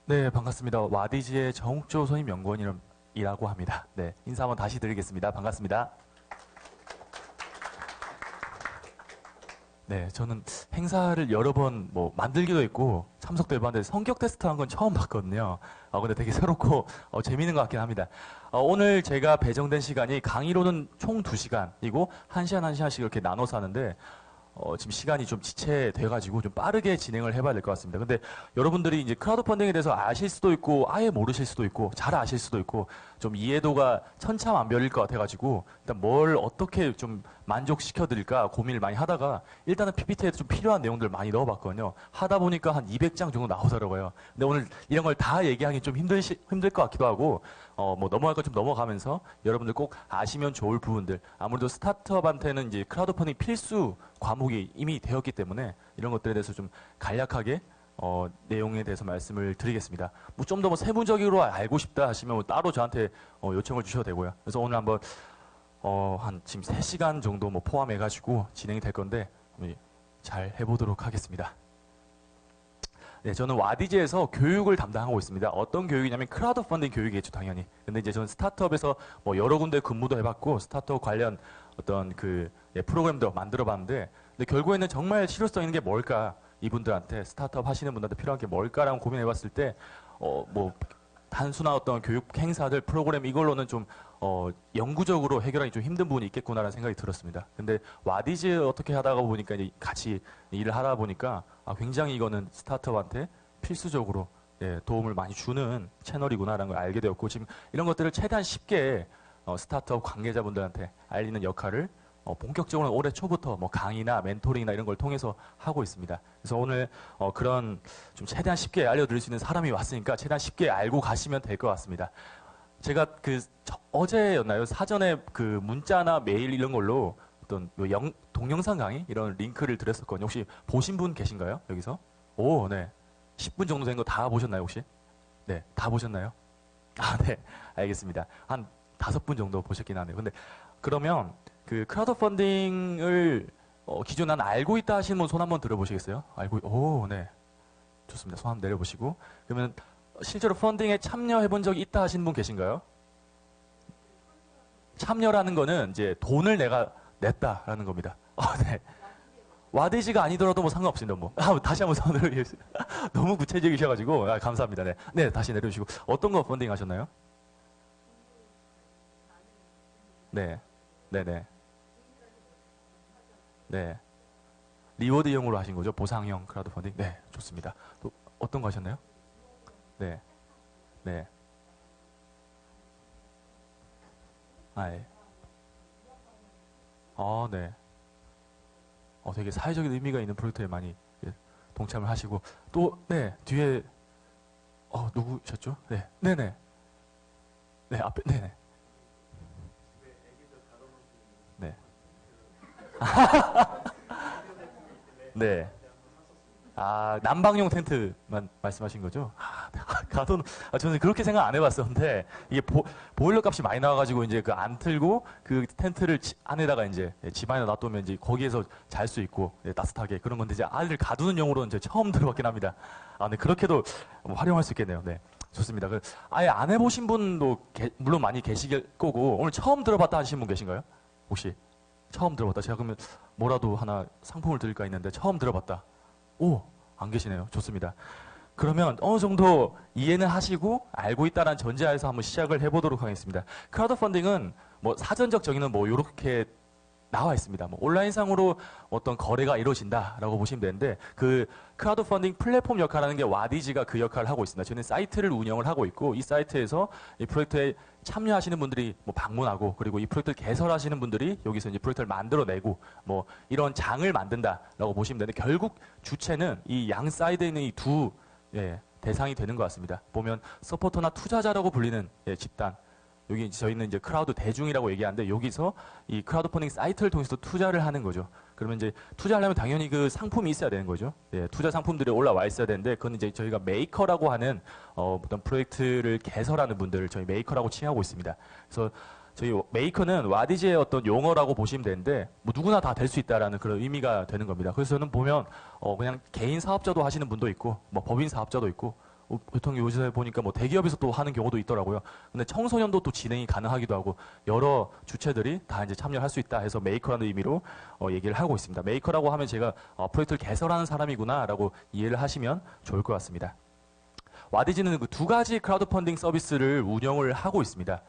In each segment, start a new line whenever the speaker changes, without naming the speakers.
네, 반갑습니다. 와디즈의 정욱조 선임연구원이라고 합니다. 네, 인사 한번 다시 드리겠습니다. 반갑습니다. 네, 저는 행사를 여러 번 만들기도 했고 참석도 해봤는데 성격 테스트 한 건 처음 봤거든요. 근데 되게 새롭고 재미있는 것 같긴 합니다. 오늘 제가 배정된 시간이 강의로는 총 2시간이고 1시간 1시간씩 이렇게 나눠서 하는데 지금 시간이 좀 지체돼가지고 좀 빠르게 진행을 해봐야 될 것 같습니다. 근데 여러분들이 이제 크라우드 펀딩에 대해서 아실 수도 있고 아예 모르실 수도 있고 잘 아실 수도 있고 좀 이해도가 천차만별일 것 같아가지고 일단 뭘 어떻게 좀 만족시켜 드릴까 고민을 많이 하다가 일단은 PPT에 좀 필요한 내용들 많이 넣어봤거든요. 하다 보니까 한 200장 정도 나오더라고요. 근데 오늘 이런 걸 다 얘기하기 좀 힘들 것 같기도 하고 넘어갈 거 좀 넘어가면서 여러분들 꼭 아시면 좋을 부분들 아무래도 스타트업한테는 이제 크라우드 펀딩 필수 과목이 이미 되었기 때문에 이런 것들에 대해서 좀 간략하게 내용에 대해서 말씀을 드리겠습니다. 뭐 좀 더 세부적으로 알고 싶다 하시면 따로 저한테 요청을 주셔도 되고요. 그래서 오늘 한번 한 지금 3시간 정도 포함해가지고 진행이 될 건데 잘 해보도록 하겠습니다. 네, 저는 와디즈에서 교육을 담당하고 있습니다. 어떤 교육이냐면 크라우드 펀딩 교육이겠죠, 당연히. 근데 이제 저는 스타트업에서 여러 군데 근무도 해봤고 스타트업 관련 어떤 프로그램도 만들어봤는데 근데 결국에는 정말 실효성 있는 게 뭘까? 이분들한테 스타트업 하시는 분들한테 필요한 게 뭘까라고 고민해봤을 때 단순한 어떤 교육 행사들 프로그램 이걸로는 좀 영구적으로 해결하기 좀 힘든 부분이 있겠구나라는 생각이 들었습니다. 근데 와디즈 어떻게 하다가 보니까 이제 같이 일을 하다 보니까 굉장히 이거는 스타트업한테 필수적으로 도움을 많이 주는 채널이구나라는 걸 알게 되었고 지금 이런 것들을 최대한 쉽게 스타트업 관계자분들한테 알리는 역할을 본격적으로 올해 초부터 강의나 멘토링이나 이런 걸 통해서 하고 있습니다. 그래서 오늘 그런 좀 최대한 쉽게 알려드릴 수 있는 사람이 왔으니까 최대한 쉽게 알고 가시면 될 것 같습니다. 제가 어제였나요? 사전에 문자나 메일 이런 걸로 어떤 동영상 강의 이런 링크를 드렸었거든요. 혹시 보신 분 계신가요? 여기서? 오, 네. 10분 정도 된 거 다 보셨나요, 혹시? 네, 다 보셨나요? 네. 알겠습니다. 한 5분 정도 보셨긴 하네요. 근데 그러면 크라우드 펀딩을 기존에 난 알고 있다 하시는 분 손 한번 들어보시겠어요? 오, 네. 좋습니다. 손 한번 내려보시고. 그러면 실제로 펀딩에 참여해 본 적이 있다 하시는 분 계신가요? 참여라는 거는 이제 돈을 내가 냈다라는 겁니다. 네. 와디즈가 아니더라도 상관없습니다. 다시 한번 손을 올리겠습니다. 너무 구체적이셔가지고 감사합니다. 네. 네, 다시 내려주시고 어떤 거 펀딩 하셨나요? 네. 네네. 네. 리워드형으로 하신 거죠? 보상형 크라우드 펀딩? 네, 좋습니다. 또 어떤 거 하셨나요? 네. 네. 예. 네. 되게 사회적인 의미가 있는 프로젝트에 많이 동참을 하시고 또 네, 뒤에 누구셨죠? 네. 네네. 네, 앞에 네네. 네. 네. 난방용 텐트만 말씀하신 거죠? 가돈, 저는 그렇게 생각 안 해봤었는데, 이게 보일러 값이 많이 나와가지고, 이제 안 틀고, 텐트를 안에다가 이제 집안에 놔두면 이제 거기에서 잘 수 있고, 따뜻하게 그런 건데, 이제 아이를 가두는 용으로는 이제 처음 들어봤긴 합니다. 네, 그렇게도 활용할 수 있겠네요. 네. 좋습니다. 아예 안 해보신 분도 물론 많이 계실 거고, 오늘 처음 들어봤다 하신 분 계신가요? 혹시? 처음 들어봤다. 제가 그러면 뭐라도 하나 상품을 드릴까 했는데, 처음 들어봤다. 오, 안 계시네요. 좋습니다. 그러면 어느 정도 이해는 하시고 알고 있다는 전제하에서 한번 시작을 해보도록 하겠습니다. 크라우드 펀딩은 사전적 정의는 이렇게 나와 있습니다. 온라인상으로 어떤 거래가 이루어진다라고 보시면 되는데 크라우드 펀딩 플랫폼 역할하는 게 와디즈가 그 역할을 하고 있습니다. 저는 사이트를 운영을 하고 있고 이 사이트에서 이 프로젝트에 참여하시는 분들이 방문하고 그리고 이 프로젝트를 개설하시는 분들이 여기서 이제 프로젝트를 만들어내고 이런 장을 만든다라고 보시면 되는데 결국 주체는 이 양 사이드에 있는 이 두 대상이 되는 것 같습니다. 보면 서포터나 투자자라고 불리는 집단 여기 저희는 이제 크라우드 대중이라고 얘기하는데 여기서 이 크라우드 펀딩 사이트를 통해서 투자를 하는 거죠. 그러면 이제 투자하려면 당연히 상품이 있어야 되는 거죠. 투자 상품들이 올라와 있어야 되는데 그건 이제 저희가 메이커라고 하는 어떤 프로젝트를 개설하는 분들을 저희 메이커라고 칭하고 있습니다. 그래서 저희 메이커는 와디즈의 어떤 용어라고 보시면 되는데 누구나 다 될 수 있다라는 그런 의미가 되는 겁니다. 그래서 저는 보면 그냥 개인 사업자도 하시는 분도 있고 법인 사업자도 있고 보통 요새 보니까 뭐 대기업에서 또 하는 경우도 있더라고요. 근데 청소년도 또 진행이 가능하기도 하고 여러 주체들이 다 이제 참여할 수 있다 해서 메이커라는 의미로 얘기를 하고 있습니다. 메이커라고 하면 제가 프로젝트를 개설하는 사람이구나라고 이해를 하시면 좋을 것 같습니다. 와디즈는 그 두 가지 크라우드 펀딩 서비스를 운영을 하고 있습니다.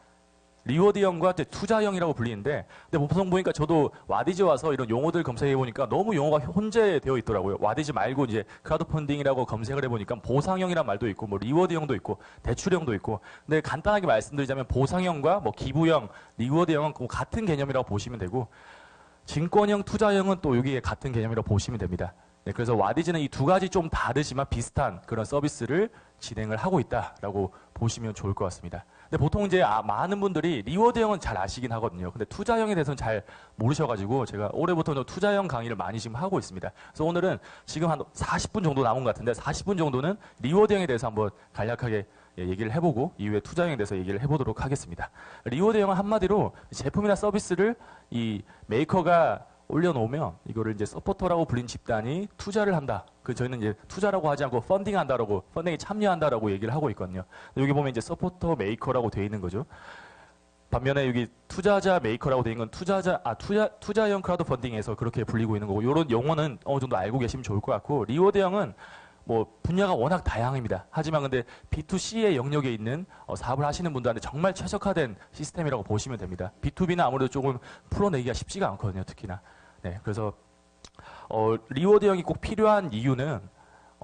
리워드형과 투자형이라고 불리는데, 근데 보통 보니까 저도 와디즈 와서 이런 용어들 검색해 보니까 너무 용어가 혼재되어 있더라고요. 와디즈 말고 이제 크라우드 펀딩이라고 검색을 해 보니까 보상형이란 말도 있고, 뭐 리워드형도 있고, 대출형도 있고. 근데 간단하게 말씀드리자면 보상형과 뭐 기부형, 리워드형은 같은 개념이라고 보시면 되고, 증권형, 투자형은 또 여기에 같은 개념이라고 보시면 됩니다. 네, 그래서 와디즈는 이 두 가지 좀 다르지만 비슷한 그런 서비스를 진행을 하고 있다라고 보시면 좋을 것 같습니다. 근데 보통 이제 많은 분들이 리워드형은 잘 아시긴 하거든요. 근데 투자형에 대해서는 잘 모르셔가지고 제가 올해부터 투자형 강의를 많이 지금 하고 있습니다. 그래서 오늘은 지금 한 40분 정도 남은 것 같은데 40분 정도는 리워드형에 대해서 한번 간략하게 얘기를 해보고 이후에 투자형에 대해서 얘기를 해보도록 하겠습니다. 리워드형은 한마디로 제품이나 서비스를 이 메이커가 올려놓으면 이거를 이제 서포터라고 불린 집단이 투자를 한다. 저희는 이제 투자라고 하지 않고 펀딩한다라고, 펀딩에 참여한다라고 얘기를 하고 있거든요. 여기 보면 이제 서포터 메이커라고 되어 있는 거죠. 반면에 여기 투자자 메이커라고 되어 있는 건 투자형 크라우드 펀딩에서 그렇게 불리고 있는 거고, 이런 용어는 어느 정도 알고 계시면 좋을 것 같고, 리워드형은 뭐 분야가 워낙 다양합니다. 하지만 근데 B2C의 영역에 있는 사업을 하시는 분들한테 정말 최적화된 시스템이라고 보시면 됩니다. B2B는 아무래도 조금 풀어내기가 쉽지가 않거든요, 특히나. 네, 그래서 리워드형이 꼭 필요한 이유는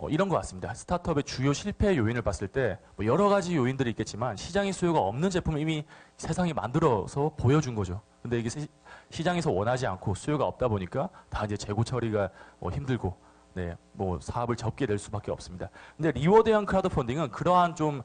이런 것 같습니다. 스타트업의 주요 실패 요인을 봤을 때 뭐 여러 가지 요인들이 있겠지만 시장의 수요가 없는 제품을 이미 세상에 만들어서 보여준 거죠. 근데 이게 시장에서 원하지 않고 수요가 없다 보니까 다 이제 재고 처리가 힘들고, 네, 뭐 사업을 접게 될 수밖에 없습니다. 근데 리워드형 크라우드 펀딩은 그러한 좀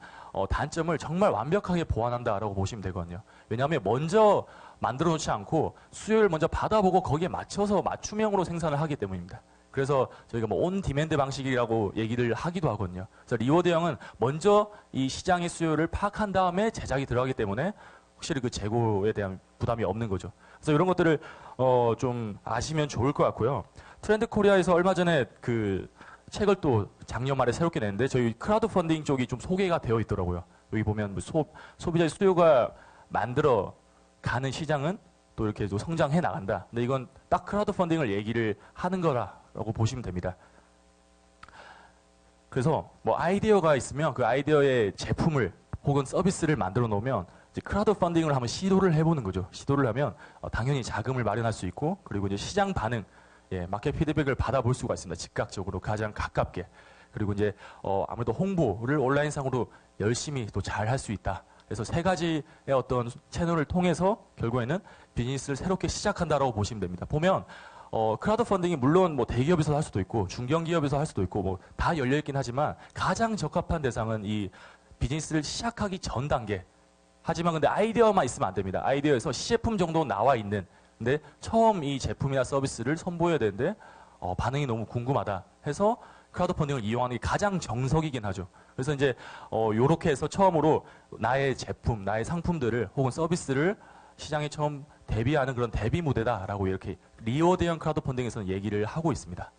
단점을 정말 완벽하게 보완한다라고 보시면 되거든요. 왜냐하면 먼저 만들어 놓지 않고 수요를 먼저 받아보고 거기에 맞춰서 맞춤형으로 생산을 하기 때문입니다. 그래서 저희가 뭐 온 디맨드 방식이라고 얘기를 하기도 하거든요. 그래서 리워드형은 먼저 이 시장의 수요를 파악한 다음에 제작이 들어가기 때문에 확실히 그 재고에 대한 부담이 없는 거죠. 그래서 이런 것들을 좀 아시면 좋을 것 같고요. 트렌드 코리아에서 얼마 전에 그 책을 또 작년 말에 새롭게 냈는데 저희 크라우드 펀딩 쪽이 좀 소개가 되어 있더라고요. 여기 보면 소비자의 수요가 만들어 가는 시장은 또 이렇게 또 성장해 나간다. 근데 이건 딱 크라우드 펀딩을 얘기를 하는 거라고 보시면 됩니다. 그래서 뭐 아이디어가 있으면 그 아이디어의 제품을 혹은 서비스를 만들어 놓으면 이제 크라우드 펀딩을 한번 시도를 해보는 거죠. 시도를 하면 당연히 자금을 마련할 수 있고, 그리고 이제 시장 반응, 마켓 피드백을 받아볼 수가 있습니다. 즉각적으로 가장 가깝게. 그리고 이제 아무래도 홍보를 온라인상으로 열심히 또 잘 할 수 있다. 그래서 세 가지의 어떤 채널을 통해서 결국에는 비즈니스를 새롭게 시작한다라고 보시면 됩니다. 보면 크라우드 펀딩이 물론 뭐 대기업에서 할 수도 있고 중견기업에서 할 수도 있고 뭐 다 열려 있긴 하지만 가장 적합한 대상은 이 비즈니스를 시작하기 전 단계. 하지만 근데 아이디어만 있으면 안 됩니다. 아이디어에서 시제품 정도 나와 있는, 근데 처음 이 제품이나 서비스를 선보여야 되는데 반응이 너무 궁금하다 해서 크라우드 펀딩을 이용하는 게 가장 정석이긴 하죠. 그래서 이제 요렇게 해서 처음으로 나의 제품, 나의 상품들을 혹은 서비스를 시장에 처음 데뷔하는 그런 데뷔 무대다라고 이렇게 리워드형 크라우드 펀딩에서는 얘기를 하고 있습니다.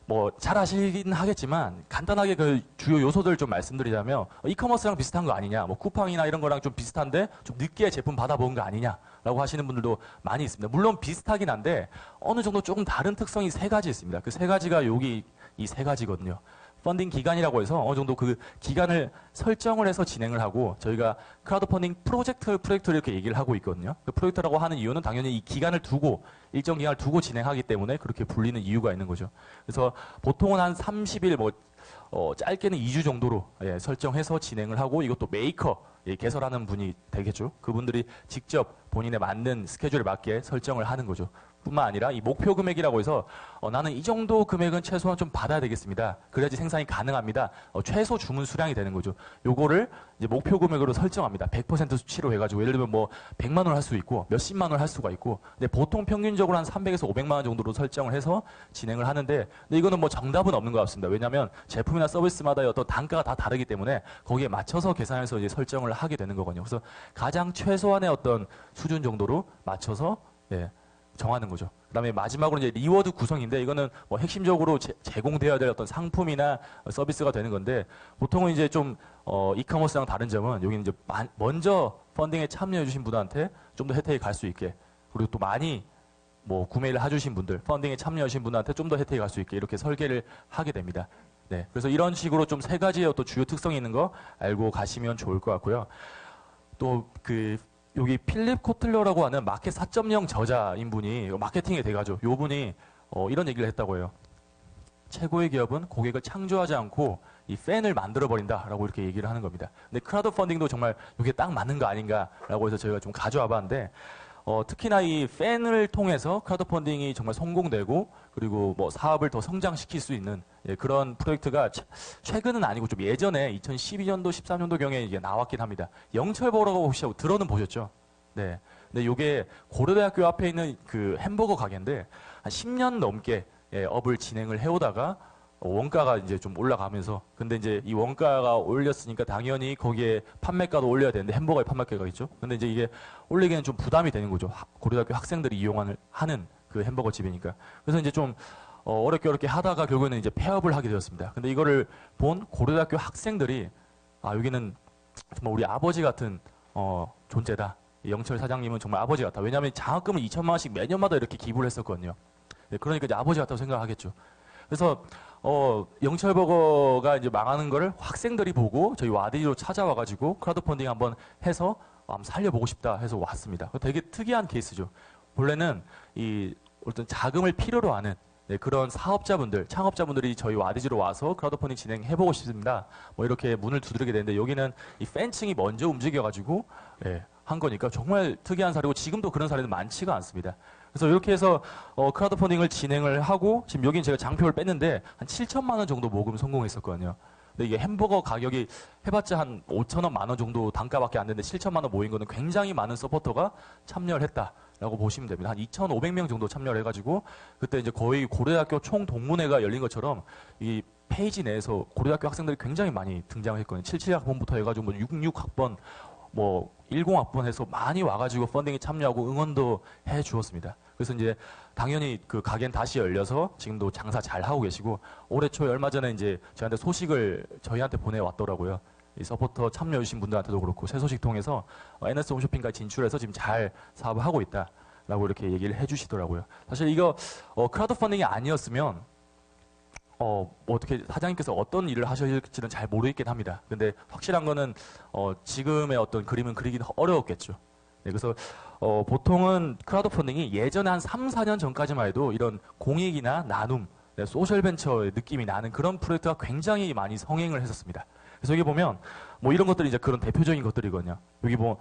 뭐 잘 아시긴 하겠지만 간단하게 그 주요 요소들 좀 말씀드리자면 이커머스랑 비슷한 거 아니냐, 뭐 쿠팡이나 이런 거랑 좀 비슷한데 좀 늦게 제품 받아본 거 아니냐라고 하시는 분들도 많이 있습니다. 물론 비슷하긴 한데 어느 정도 조금 다른 특성이 세 가지 있습니다. 그 세 가지가 여기 이 세 가지거든요. 펀딩 기간이라고 해서 어느 정도 그 기간을 설정을 해서 진행을 하고, 저희가 크라우드 펀딩 프로젝트 이렇게 얘기를 하고 있거든요. 그 프로젝트라고 하는 이유는 당연히 이 기간을 두고, 일정 기간을 두고 진행하기 때문에 그렇게 불리는 이유가 있는 거죠. 그래서 보통은 한 30일, 짧게는 2주 정도로 설정해서 진행을 하고, 이것도 메이커, 개설하는 분이 되겠죠. 그분들이 직접 본인에 맞는 스케줄에 맞게 설정을 하는 거죠. 뿐만 아니라 이 목표 금액이라고 해서 나는 이 정도 금액은 최소한 좀 받아야 되겠습니다. 그래야지 생산이 가능합니다. 최소 주문 수량이 되는 거죠. 요거를 이제 목표 금액으로 설정합니다. 100% 수치로 해가지고 예를 들면 뭐 100만 원 할 수 있고 몇십만 원 할 수가 있고, 근데 보통 평균적으로 한 300에서 500만 원 정도로 설정을 해서 진행을 하는데, 근데 이거는 뭐 정답은 없는 것 같습니다. 왜냐하면 제품이나 서비스마다의 어떤 단가가 다 다르기 때문에 거기에 맞춰서 계산해서 이제 설정을 하게 되는 거거든요. 그래서 가장 최소한의 어떤 수준 정도로 맞춰서 정하는 거죠. 그다음에 마지막으로 이제 리워드 구성인데 이거는 뭐 핵심적으로 제공되어야 될 어떤 상품이나 서비스가 되는 건데 보통은 이제 좀 이커머스랑 다른 점은 여기는 이제 먼저 펀딩에 참여해 주신 분한테 좀 더 혜택이 갈 수 있게 그리고 또 많이 뭐 구매를 해주신 분들, 펀딩에 참여하신 분한테 좀 더 혜택이 갈 수 있게 이렇게 설계를 하게 됩니다. 네, 그래서 이런 식으로 좀 세 가지의 어떤 주요 특성이 있는 거 알고 가시면 좋을 것 같고요. 또 여기 필립 코틀러라고 하는 마켓 4.0 저자인 분이 마케팅에 대가죠. 요 분이 이런 얘기를 했다고 해요. 최고의 기업은 고객을 창조하지 않고 이 팬을 만들어 버린다라고 이렇게 얘기를 하는 겁니다. 근데 크라우드 펀딩도 정말 이게 딱 맞는 거 아닌가라고 해서 저희가 좀 가져와 봤는데 특히나 이 팬을 통해서 크라우드 펀딩이 정말 성공되고 그리고 뭐 사업을 더 성장시킬 수 있는 그런 프로젝트가 최근은 아니고 좀 예전에 2012년도, 13년도 경에 이게 나왔긴 합니다. 영철버거라고 혹시 들어는 보셨죠? 네. 근데 이게 고려대학교 앞에 있는 그 햄버거 가게인데 한 10년 넘게 업을 진행을 해오다가 원가가 이제 좀 올라가면서 근데 이제 이 원가가 올렸으니까 당연히 거기에 판매가도 올려야 되는데 햄버거의 판매가가 있죠. 근데 이제 이게 올리기에는 좀 부담이 되는 거죠. 고려대학교 학생들이 하는 그 햄버거 집이니까. 그래서 이제 좀 어렵게 하다가 결국에는 이제 폐업을 하게 되었습니다. 근데 이거를 본 고려대학교 학생들이 여기는 정말 우리 아버지 같은 존재다. 영철 사장님은 정말 아버지 같다. 왜냐하면 장학금을 2천만 원씩 매년마다 이렇게 기부를 했었거든요. 네, 그러니까 이제 아버지 같다고 생각하겠죠. 그래서 영철버거가 이제 망하는 거를 학생들이 보고 저희 와디로 찾아와가지고 크라우드 펀딩 한번 해서 한번 살려보고 싶다 해서 왔습니다. 되게 특이한 케이스죠. 원래는 이 어떤 자금을 필요로 하는 그런 사업자분들, 창업자분들이 저희 와디즈로 와서 크라우드 펀딩 진행해보고 싶습니다. 뭐 이렇게 문을 두드리게 되는데 여기는 이 팬층이 먼저 움직여가지고 한 거니까 정말 특이한 사례고 지금도 그런 사례는 많지가 않습니다. 그래서 이렇게 해서 크라우드 펀딩을 진행을 하고 지금 여기는 제가 장표를 뺐는데 한 7천만 원 정도 모금 성공했었거든요. 근데 이게 햄버거 가격이 해봤자 한 5천 원, 만 원 정도 단가밖에 안 되는데 7천만 원 모인 거는 굉장히 많은 서포터가 참여를 했다라고 보시면 됩니다. 한 2,500명 정도 참여를 해가지고 그때 이제 거의 고려대학교 총 동문회가 열린 것처럼 이 페이지 내에서 고려대학교 학생들이 굉장히 많이 등장했거든요. 77학번부터 해가지고 뭐 66학번, 뭐 10학번 해서 많이 와가지고 펀딩에 참여하고 응원도 해 주었습니다. 그래서 이제 당연히 그 가게는 다시 열려서 지금도 장사 잘 하고 계시고 올해 초에 얼마 전에 이제 저한테 소식을 저희한테 보내왔더라고요. 이 서포터 참여해 주신 분들한테도 그렇고 새 소식 통해서 NS 홈쇼핑까지 진출해서 지금 잘 사업을 하고 있다라고 이렇게 얘기를 해 주시더라고요. 사실 이거 크라우드 펀딩이 아니었으면 뭐 어떻게 사장님께서 어떤 일을 하실지는 잘 모르겠긴 합니다. 근데 확실한 거는 지금의 어떤 그림은 그리기는 어려웠겠죠. 네, 그래서 보통은 크라우드 펀딩이 예전에 한 3, 4년 전까지만 해도 이런 공익이나 나눔, 소셜 벤처의 느낌이 나는 그런 프로젝트가 굉장히 많이 성행을 했었습니다. 그래서 여기 보면 뭐 이런 것들이 이제 그런 대표적인 것들이거든요. 여기 뭐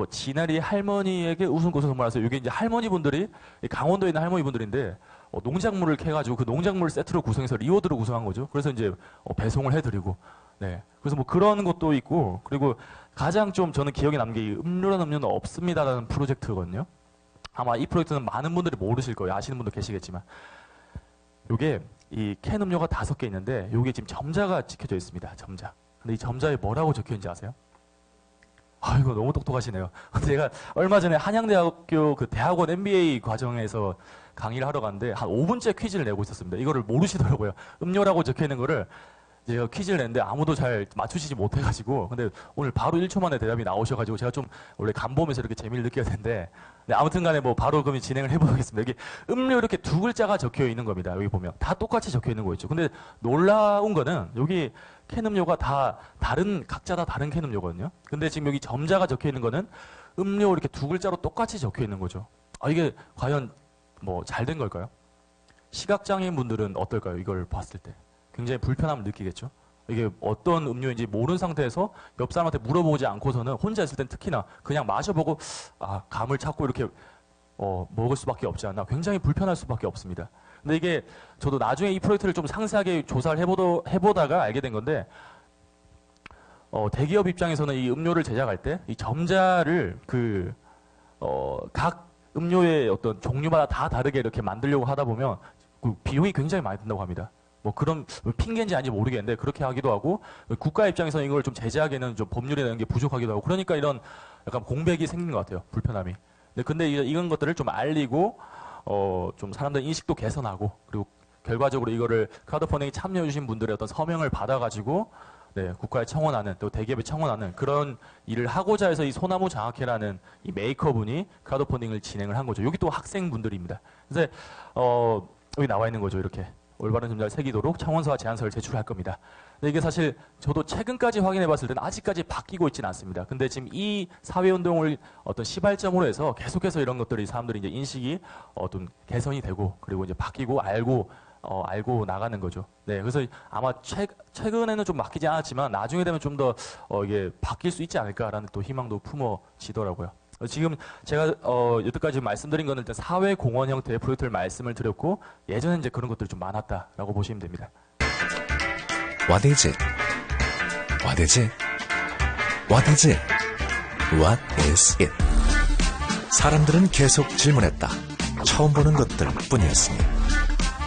지나리 할머니에게 웃음꽃을 선물하세요. 이게 이제 할머니분들이 강원도에 있는 할머니분들인데 농작물을 캐가지고 그 농작물 세트로 구성해서 리워드로 구성한 거죠. 그래서 이제 배송을 해드리고, 네. 그래서 뭐 그런 것도 있고, 그리고 가장 좀 저는 기억에 남는 게 이 음료란 음료는 없습니다라는 프로젝트거든요. 아마 이 프로젝트는 많은 분들이 모르실 거예요. 아시는 분도 계시겠지만, 요게 이 캔 음료가 5개 있는데 요게 지금 점자가 찍혀져 있습니다. 점자. 근데 이 점자에 뭐라고 적혀 있는지 아세요? 이거 너무 똑똑하시네요. 제가 얼마 전에 한양대학교 그 대학원 MBA 과정에서 강의를 하러 갔는데 한 5분째 퀴즈를 내고 있었습니다. 이거를 모르시더라고요. 음료라고 적혀 있는 거를 제가 퀴즈를 냈는데 아무도 잘 맞추시지 못해가지고 근데 오늘 바로 1초 만에 대답이 나오셔가지고 제가 좀 원래 간 보면서 이렇게 재미를 느껴야 되는데 네, 아무튼 간에 뭐 바로 그럼 진행을 해보겠습니다. 여기 음료 이렇게 2글자가 적혀 있는 겁니다. 여기 보면 다 똑같이 적혀 있는 거 있죠. 근데 놀라운 거는 여기 캔 음료가 각자 다 다른 캔 음료거든요. 근데 지금 여기 점자가 적혀 있는 거는 음료 이렇게 2글자로 똑같이 적혀 있는 거죠. 이게 과연 뭐 잘 된 걸까요? 시각장애인 분들은 어떨까요? 이걸 봤을 때. 굉장히 불편함을 느끼겠죠. 이게 어떤 음료인지 모르는 상태에서 옆 사람한테 물어보지 않고서는 혼자 있을 땐 특히나 그냥 마셔보고 감을 찾고 이렇게 먹을 수밖에 없지 않나. 굉장히 불편할 수밖에 없습니다. 근데 이게 저도 나중에 이 프로젝트를 좀 상세하게 조사를 해보다가 알게 된 건데 대기업 입장에서는 이 음료를 제작할 때 이 점자를 각 음료의 어떤 종류마다 다 다르게 이렇게 만들려고 하다 보면 그 비용이 굉장히 많이 든다고 합니다. 뭐 그런 핑계인지 아닌지 모르겠는데 그렇게 하기도 하고 국가 입장에서는 이걸 좀 제재하기에는 좀 법률이나 이런 게 부족하기도 하고 그러니까 이런 약간 공백이 생긴 것 같아요. 불편함이. 근데 이런 것들을 좀 알리고 좀 사람들 인식도 개선하고 그리고 결과적으로 이거를 크라우드 펀딩에 참여해주신 분들의 어떤 서명을 받아가지고 네, 국가에 청원하는 또 대기업에 청원하는 그런 일을 하고자 해서 이 소나무 장학회라는 이 메이커분이 크라우드 펀딩을 진행을 한 거죠. 여기 또 학생분들입니다. 그래서 여기 나와 있는 거죠. 이렇게 올바른 점자를 새기도록 청원서와 제안서를 제출할 겁니다. 근데 이게 사실 저도 최근까지 확인해 봤을 때는 아직까지 바뀌고 있지는 않습니다. 근데 지금 이 사회운동을 어떤 시발점으로 해서 계속해서 이런 것들이 사람들이 이제 인식이 어떤 개선이 되고 그리고 이제 바뀌고 알고 나가는 거죠. 네, 그래서 아마 최근에는 좀 바뀌지 않았지만 나중에 되면 좀 더 이게 바뀔 수 있지 않을까라는 또 희망도 품어지더라고요. 지금 제가 여태까지 말씀드린 거는 일단 사회 공헌 형태의 프로젝트를 말씀을 드렸고 예전에 이제 그런 것들이 좀 많았다라고 보시면 됩니다.
What is it? What is it? What is it? What is it? 사람들은 계속 질문했다. 처음 보는 것들 뿐이었으니.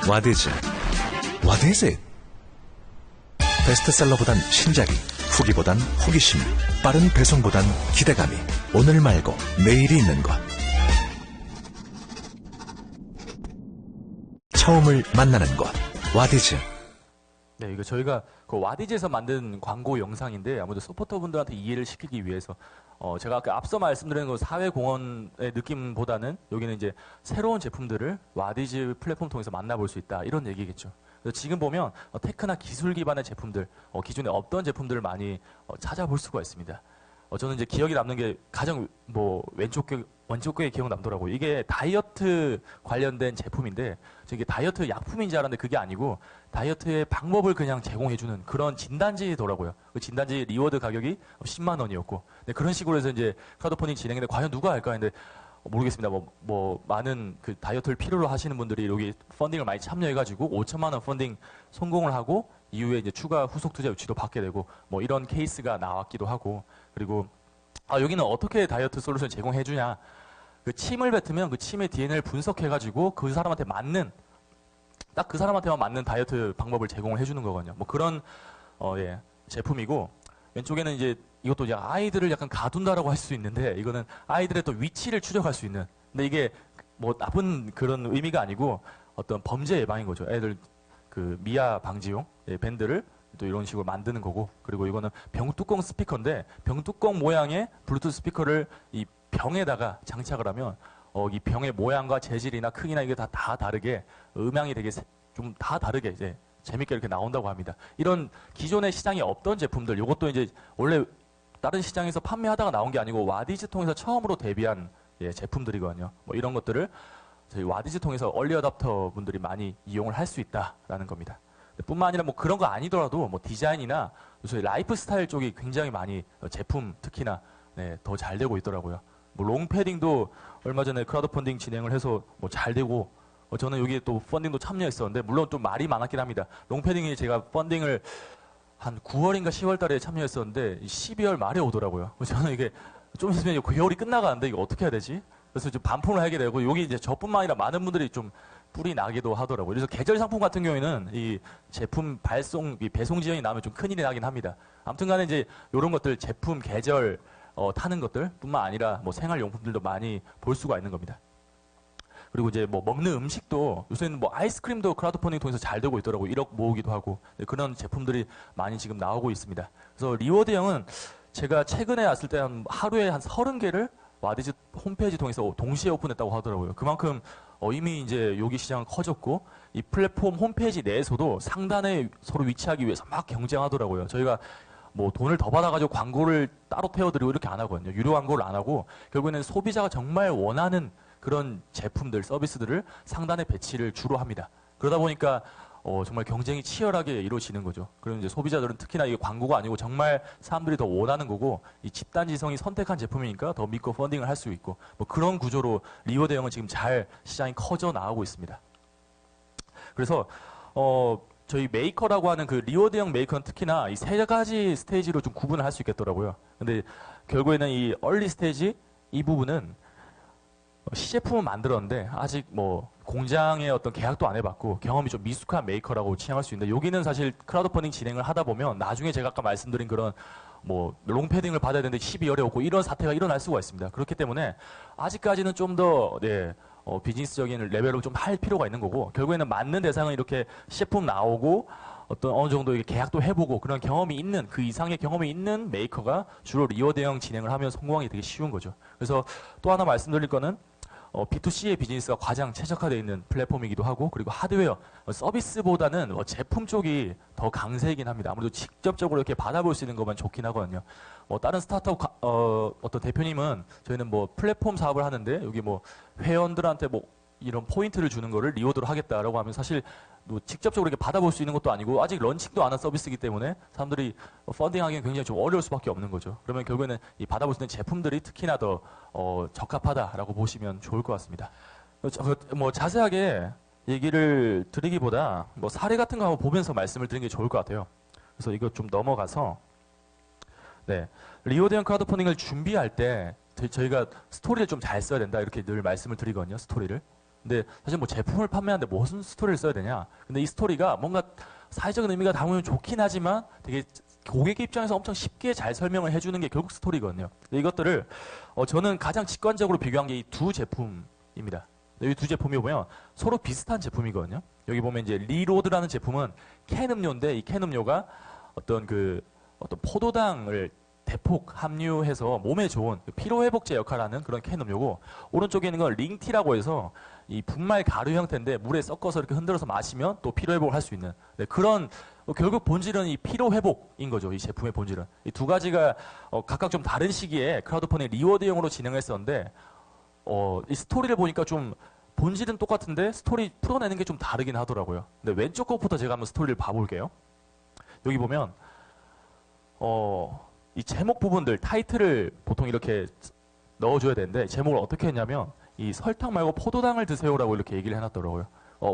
What is it? What is it? 베스트셀러보단 신작이, 후기보단 호기심이, 빠른 배송보단 기대감이, 오늘 말고 내일이 있는 것. 처음을 만나는 곳. What is it?
네, 이거 저희가 그 와디즈에서 만든 광고 영상인데 아무래도 서포터분들한테 이해를 시키기 위해서 제가 아까 앞서 말씀드린 그 사회공헌의 느낌보다는 여기는 이제 새로운 제품들을 와디즈 플랫폼 통해서 만나볼 수 있다 이런 얘기겠죠. 그래서 지금 보면 테크나 기술 기반의 제품들, 기존에 없던 제품들을 많이 찾아볼 수가 있습니다. 저는 이제 기억이 남는 게 가장 왼쪽 게 기억 남더라고요. 이게 다이어트 관련된 제품인데 이게 다이어트 약품인지 알았는데 그게 아니고 다이어트의 방법을 그냥 제공해주는 그런 진단지더라고요. 그 진단지 리워드 가격이 10만 원이었고 그런 식으로 해서 이제 크라우드 펀딩 진행했는데 과연 누가 할까 했는데 모르겠습니다. 많은 그 다이어트를 필요로 하시는 분들이 여기 펀딩을 많이 참여해가지고 5천만 원 펀딩 성공을 하고 이후에 이제 추가 후속 투자 유치도 받게 되고 이런 케이스가 나왔기도 하고 그리고 여기는 어떻게 다이어트 솔루션 제공해주냐. 그 침을 뱉으면 그 침의 DNA를 분석해가지고 그 사람한테 맞는 딱 그 사람한테만 맞는 다이어트 방법을 제공을 해주는 거거든요. 그런 제품이고 왼쪽에는 이제 이것도 이제 아이들을 약간 가둔다라고 할 수 있는데 이거는 아이들의 또 위치를 추적할 수 있는. 근데 이게 나쁜 그런 의미가 아니고 어떤 범죄 예방인 거죠. 애들 그 미아 방지용 밴드를 또 이런 식으로 만드는 거고 그리고 이거는 병뚜껑 스피커인데 병뚜껑 모양의 블루투스 스피커를 이 병에다가 장착을 하면 이 병의 모양과 재질이나 크기나 이게 다 다르게 음향이 되게 좀 다 다르게 이제 재밌게 이렇게 나온다고 합니다. 이런 기존의 시장에 없던 제품들 이것도 이제 원래 다른 시장에서 판매하다가 나온 게 아니고 와디즈 통해서 처음으로 데뷔한 제품들이거든요. 이런 것들을 저희 와디즈 통해서 얼리 어답터 분들이 많이 이용을 할 수 있다라는 겁니다. 뿐만 아니라 그런 거 아니더라도 디자인이나 요새 라이프 스타일 쪽이 굉장히 많이 제품 특히나 더 잘 되고 있더라고요. 롱패딩도 얼마 전에 크라우드 펀딩 진행을 해서 잘 되고 저는 여기에 또 펀딩도 참여했었는데 물론 좀 말이 많았긴 합니다. 롱패딩이 제가 펀딩을 한 9월인가 10월 달에 참여했었는데 12월 말에 오더라고요. 저는 이게 좀 있으면 겨울이 끝나가는데 이거 어떻게 해야 되지? 그래서 좀 반품을 하게 되고 여기 이제 저뿐만 아니라 많은 분들이 좀 뿔이 나기도 하더라고요. 그래서 계절 상품 같은 경우에는 이 제품 배송 지연이 나면 좀 큰일이 나긴 합니다. 아무튼 간에 이제 이런 것들 제품 계절 타는 것들 뿐만 아니라 생활용품들도 많이 볼 수가 있는 겁니다. 그리고 이제 먹는 음식도 요새는 아이스크림도 크라우드 펀딩 통해서 잘 되고 있더라고요. 1억 모으기도 하고 그런 제품들이 많이 지금 나오고 있습니다. 그래서 리워드형은 제가 최근에 왔을 때 하루에 한 30개를 와디즈 홈페이지 통해서 동시에 오픈했다고 하더라고요. 그만큼 이미 이제 여기 시장은 커졌고 이 플랫폼 홈페이지 내에서도 상단에 서로 위치하기 위해서 막 경쟁하더라고요. 저희가 돈을 더 받아가지고 광고를 따로 태워드리고 이렇게 안 하거든요. 유료 광고를 안 하고 결국에는 소비자가 정말 원하는 그런 제품들, 서비스들을 상단에 배치를 주로 합니다. 그러다 보니까 정말 경쟁이 치열하게 이루어지는 거죠. 그럼 이제 소비자들은 특히나 이게 광고가 아니고 정말 사람들이 더 원하는 거고 이 집단지성이 선택한 제품이니까 더 믿고 펀딩을 할 수 있고 그런 구조로 리워드형은 지금 잘 시장이 커져 나가고 있습니다. 그래서 저희 메이커라고 하는 그 리워드형 메이커는 특히나 이 세 가지 스테이지로 좀 구분을 할 수 있겠더라고요. 근데 결국에는 이 얼리 스테이지 이 부분은 시제품은 만들었는데 아직 공장의 어떤 계약도 안 해봤고 경험이 좀 미숙한 메이커라고 칭할 수 있는데 여기는 사실 크라우드 펀딩 진행을 하다 보면 나중에 제가 아까 말씀드린 그런 롱패딩을 받아야 되는데 12월에 오고 이런 사태가 일어날 수가 있습니다. 그렇기 때문에 아직까지는 좀 더 비즈니스적인 레벨로 좀 할 필요가 있는 거고, 결국에는 맞는 대상은 이렇게 제품 나오고 어떤 어느 정도 이렇게 계약도 해보고 그런 경험이 있는, 그 이상의 경험이 있는 메이커가 주로 리워드형 진행을 하면 성공하기 되게 쉬운 거죠. 그래서 또 하나 말씀드릴 거는 B2C의 비즈니스가 가장 최적화되어 있는 플랫폼이기도 하고, 그리고 하드웨어, 서비스보다는 제품 쪽이 더 강세이긴 합니다. 아무래도 직접적으로 이렇게 받아볼 수 있는 것만 좋긴 하거든요. 다른 스타트업 어떤 대표님은 저희는 뭐 플랫폼 사업을 하는데 여기 뭐 회원들한테 뭐 이런 포인트를 주는 거를 리워드로 하겠다라고 하면 사실 뭐 직접적으로 이렇게 받아볼 수 있는 것도 아니고 아직 런칭도 안 한 서비스이기 때문에 사람들이 펀딩하기는 굉장히 좀 어려울 수밖에 없는 거죠. 그러면 결국에는 이 받아볼 수 있는 제품들이 특히나 더 적합하다라고 보시면 좋을 것 같습니다. 뭐 자세하게 얘기를 드리기보다 뭐 사례 같은 거 한번 보면서 말씀을 드리는 게 좋을 것 같아요. 그래서 이거 좀 넘어가서, 네, 리워드형 크라우드 펀딩을 준비할 때 저희가 스토리를 좀 잘 써야 된다 이렇게 늘 말씀을 드리거든요. 스토리를. 근데 사실 뭐 제품을 판매하는데 무슨 스토리를 써야 되냐? 근데 이 스토리가 뭔가 사회적인 의미가 담으면 좋긴 하지만 되게 고객 입장에서 엄청 쉽게 잘 설명을 해주는 게 결국 스토리거든요. 근데 이것들을 저는 가장 직관적으로 비교한 게 이 두 제품입니다. 이 두 제품이 보면 서로 비슷한 제품이거든요. 여기 보면 이제 리로드라는 제품은 캔 음료인데 이 캔 음료가 어떤 포도당을 대폭 함유해서 몸에 좋은 피로회복제 역할을 하는 그런 캔 음료고, 오른쪽에 있는 건 링티라고 해서 이 분말 가루 형태인데 물에 섞어서 이렇게 흔들어서 마시면 또 피로회복을 할 수 있는, 네, 그런 결국 본질은 이 피로회복인 거죠. 이 제품의 본질은. 이 두 가지가 각각 좀 다른 시기에 크라우드 펀딩 리워드형으로 진행했었는데 이 스토리를 보니까 좀 본질은 똑같은데 스토리 풀어내는 게 좀 다르긴 하더라고요. 근데 왼쪽 것부터 제가 한번 스토리를 봐볼게요. 여기 보면 이 제목 부분들, 타이틀을 보통 이렇게 넣어줘야 되는데 제목을 어떻게 했냐면 이 설탕 말고 포도당을 드세요라고 이렇게 얘기를 해놨더라고요.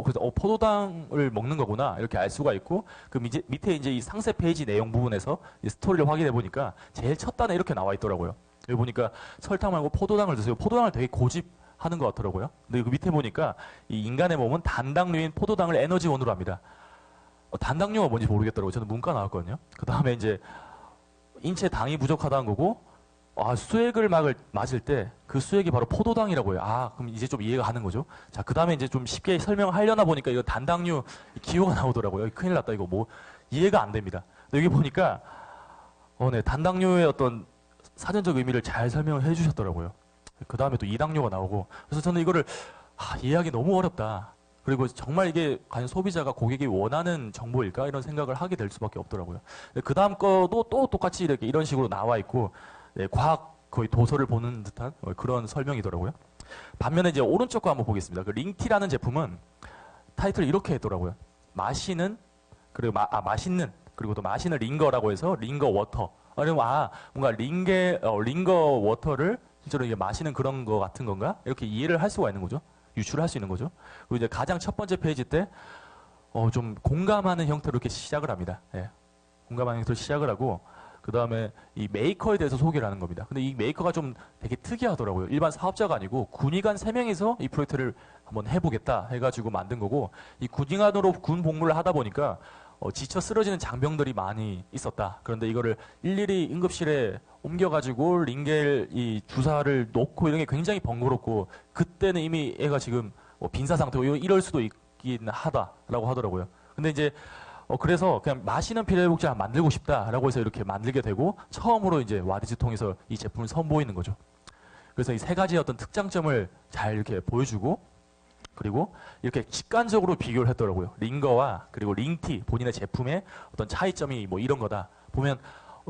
그래서 포도당을 먹는 거구나 이렇게 알 수가 있고, 그 밑에 이제 이 상세 페이지 내용 부분에서 이 스토리를 확인해 보니까 제일 첫 단에 이렇게 나와 있더라고요. 여기 보니까 설탕 말고 포도당을 드세요. 포도당을 되게 고집하는 것 같더라고요. 근데 그 밑에 보니까 이 인간의 몸은 단당류인 포도당을 에너지원으로 합니다. 단당류가 뭔지 모르겠더라고요. 저는 문과 나왔거든요. 그 다음에 이제 인체 당이 부족하다는 거고, 수액을 맞을 때 그 수액이 바로 포도당이라고 해요. 그럼 이제 좀 이해가 가는 거죠. 자, 그 다음에 이제 좀 쉽게 설명하려나 보니까 이거 단당류 기호가 나오더라고요. 큰일 났다. 이거 뭐 이해가 안 됩니다. 여기 보니까 네, 단당류의 어떤 사전적 의미를 잘 설명을 해주셨더라고요. 그 다음에 또 이당류가 나오고, 그래서 저는 이거를 이해하기 너무 어렵다. 그리고 정말 이게 과연 소비자가 고객이 원하는 정보일까? 이런 생각을 하게 될 수밖에 없더라고요. 그 다음 거도 또 똑같이 이런 식으로 나와 있고, 네, 과학 거의 도서를 보는 듯한 그런 설명이더라고요. 반면에 이제 오른쪽 거 한번 보겠습니다. 그 링티라는 제품은 타이틀을 이렇게 했더라고요. 마시는, 그리고 맛있는, 그리고 또 마시는 링거라고 해서 링거 워터. 뭔가 링거 워터를 실제로 이게 마시는 그런 거 같은 건가? 이렇게 이해를 할 수가 있는 거죠. 유출할 수 있는 거죠. 그리고 이제 가장 첫 번째 페이지 때 좀 공감하는 형태로 이렇게 시작을 합니다. 예. 공감하는 형태로 시작을 하고, 그 다음에 이 메이커에 대해서 소개를 하는 겁니다. 근데 이 메이커가 좀 되게 특이하더라고요. 일반 사업자가 아니고 군의관 3명이서 이 프로젝트를 한번 해보겠다 해가지고 만든 거고, 이 군의관으로 군 복무를 하다 보니까 지쳐 쓰러지는 장병들이 많이 있었다. 그런데 이거를 일일이 응급실에 옮겨가지고 링겔 이 주사를 놓고 이런 게 굉장히 번거롭고, 그때는 이미 애가 지금 빈사 상태고 이럴 수도 있긴 하다라고 하더라고요. 근데 이제 그래서 그냥 마시는 피로회복제를 만들고 싶다라고 해서 이렇게 만들게 되고, 처음으로 이제 와디즈 통해서 이 제품을 선보이는 거죠. 그래서 이 세 가지의 어떤 특장점을 잘 이렇게 보여주고, 그리고 이렇게 직관적으로 비교를 했더라고요. 링거와 그리고 링티 본인의 제품의 어떤 차이점이 뭐 이런 거다. 보면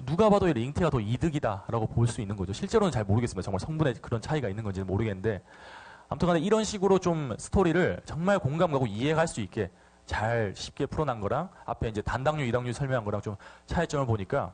누가 봐도 이 링티가 더 이득이다라고 볼 수 있는 거죠. 실제로는 잘 모르겠습니다. 정말 성분에 그런 차이가 있는 건지는 모르겠는데, 아무튼 간에 이런 식으로 좀 스토리를 정말 공감 가고 이해할 수 있게 잘 쉽게 풀어난 거랑 앞에 이제 단당류, 이당류 설명한 거랑 좀 차이점을 보니까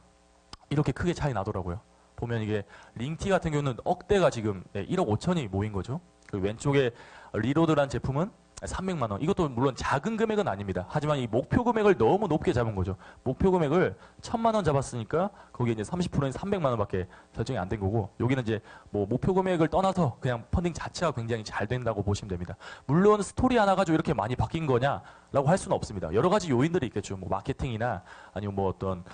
이렇게 크게 차이 나더라고요. 보면 이게 링티 같은 경우는 억대가 지금 1억 5천이 모인 거죠. 그리고 왼쪽에 리로드란 제품은 300만 원. 이것도 물론 작은 금액은 아닙니다. 하지만 이 목표 금액을 너무 높게 잡은 거죠. 목표 금액을 1,000만 원 잡았으니까 거기에 이제 30%인 300만 원밖에 설정이 안 된 거고, 여기는 이제 뭐 목표 금액을 떠나서 그냥 펀딩 자체가 굉장히 잘 된다고 보시면 됩니다. 물론 스토리 하나 가지고 이렇게 많이 바뀐 거냐라고 할 수는 없습니다. 여러 가지 요인들이 있겠죠. 뭐 마케팅이나 아니면 뭐 어떤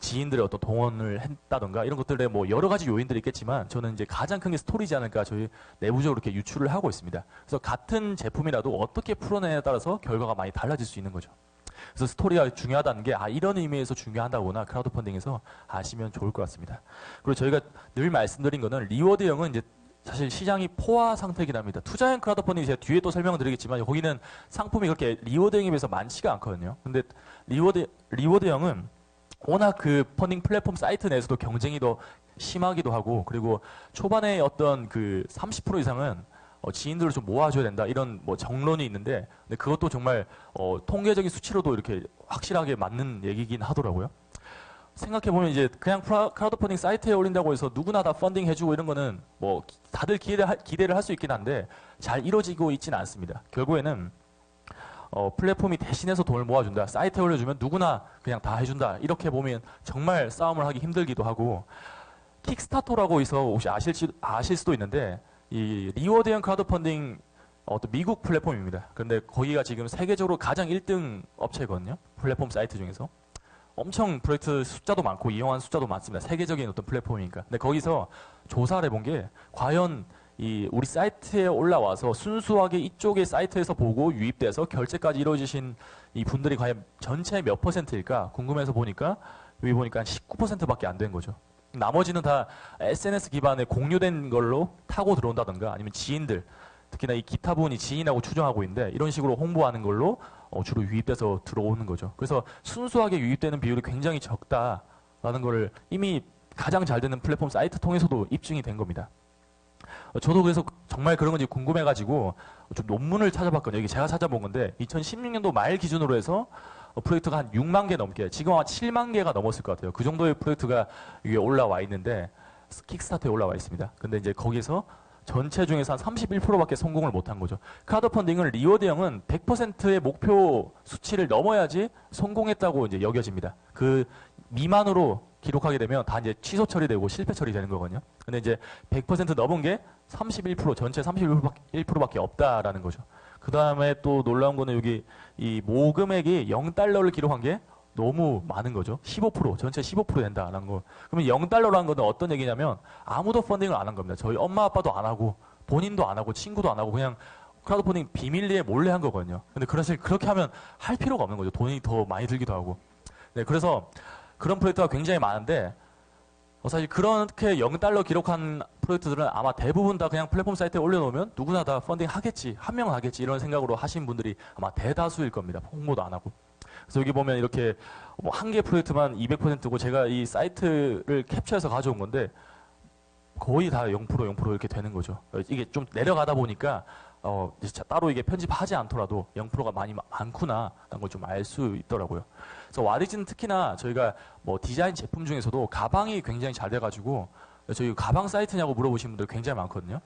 지인들의 어떤 동원을 했다던가 이런 것들에 뭐 여러 가지 요인들이 있겠지만 저는 이제 가장 큰 게 스토리지 않을까 저희 내부적으로 이렇게 유추를 하고 있습니다. 그래서 같은 제품이라도 어떻게 풀어내냐에 따라서 결과가 많이 달라질 수 있는 거죠. 그래서 스토리가 중요하다는 게 이런 의미에서 중요하다거나 크라우드 펀딩에서 아시면 좋을 것 같습니다. 그리고 저희가 늘 말씀드린 거는 리워드형은 이제 사실 시장이 포화 상태이긴 합니다. 투자형 크라우드 펀딩 제가 뒤에 또 설명을 드리겠지만 거기는 상품이 그렇게 리워드형에 비해서 많지가 않거든요. 근데 리워드형은 워낙 그 펀딩 플랫폼 사이트 내에서도 경쟁이 더 심하기도 하고 그리고 초반에 어떤 그 30% 이상은 지인들을 좀 모아줘야 된다 이런 뭐 정론이 있는데 근데 그것도 정말 통계적인 수치로도 이렇게 확실하게 맞는 얘기긴 하더라고요. 생각해보면 이제 그냥 크라우드 펀딩 사이트에 올린다고 해서 누구나 다 펀딩 해주고 이런 거는 뭐 다들 기대를 할 수 있긴 한데 잘 이루어지고 있지는 않습니다. 결국에는 플랫폼이 대신해서 돈을 모아준다. 사이트에 올려주면 누구나 그냥 다 해준다. 이렇게 보면 정말 싸움을 하기 힘들기도 하고 킥스타터라고 해서 혹시 아실 수도 있는데 이 리워드형 크라우드 펀딩 어떤 미국 플랫폼입니다. 그런데 거기가 지금 세계적으로 가장 1등 업체거든요. 플랫폼 사이트 중에서. 엄청 프로젝트 숫자도 많고 이용한 숫자도 많습니다. 세계적인 어떤 플랫폼이니까. 근데 거기서 조사를 해본 게 과연 이 우리 사이트에 올라와서 순수하게 이쪽의 사이트에서 보고 유입돼서 결제까지 이루어지신 이 분들이 과연 전체 몇 %일까 궁금해서 보니까 여기 보니까 한 19%밖에 안 된 거죠. 나머지는 다 SNS 기반의 공유된 걸로 타고 들어온다던가 아니면 지인들 특히나 이 기타 부분이 지인하고 추정하고 있는데 이런 식으로 홍보하는 걸로 주로 유입돼서 들어오는 거죠. 그래서 순수하게 유입되는 비율이 굉장히 적다라는 거를 이미 가장 잘 되는 플랫폼 사이트 통해서도 입증이 된 겁니다. 저도 그래서 정말 그런 건지 궁금해가지고 좀 논문을 찾아봤거든요. 여기 제가 찾아본 건데 2016년도 말 기준으로 해서 프로젝트가 한 6만 개 넘게 지금 아마 7만 개가 넘었을 것 같아요. 그 정도의 프로젝트가 위에 올라와 있는데 킥스타트에 올라와 있습니다. 근데 이제 거기서 전체 중에서 한 31%밖에 성공을 못한 거죠. 크라우드 펀딩은 리워드형은 100%의 목표 수치를 넘어야지 성공했다고 이제 여겨집니다. 그 미만으로 기록하게 되면 다 이제 취소 처리되고 실패 처리되는 거거든요. 근데 이제 100% 넘은 게 31% 전체 31%밖에 없다라는 거죠. 그 다음에 또 놀라운 거는 여기 이 모금액이 0달러를 기록한 게 너무 많은 거죠. 15% 전체 15% 된다라는 거. 그러면 0달러라는 거는 어떤 얘기냐면 아무도 펀딩을 안 한 겁니다. 저희 엄마 아빠도 안 하고 본인도 안 하고 친구도 안 하고 그냥 크라우드 펀딩 비밀리에 몰래 한 거거든요. 근데 사실 그렇게 하면 할 필요가 없는 거죠. 돈이 더 많이 들기도 하고. 네, 그래서 그런 프로젝트가 굉장히 많은데 사실 그렇게 0달러 기록한 프로젝트들은 아마 대부분 다 그냥 플랫폼 사이트에 올려놓으면 누구나 다 펀딩 하겠지, 한 명은 하겠지 이런 생각으로 하신 분들이 아마 대다수일 겁니다. 홍보도 안 하고. 그래서 여기 보면 이렇게 뭐 한 개 프로젝트만 200%고 제가 이 사이트를 캡처해서 가져온 건데 거의 다 0% 이렇게 되는 거죠. 이게 좀 내려가다 보니까 진짜 따로 이게 편집하지 않더라도 0%가 많이 많구나라는 걸 좀 알 수 있더라고요. 그래서 와디즈는 특히나 저희가 뭐 디자인 제품 중에서도 가방이 굉장히 잘 돼가지고 저희 가방 사이트냐고 물어보시는 분들 굉장히 많거든요.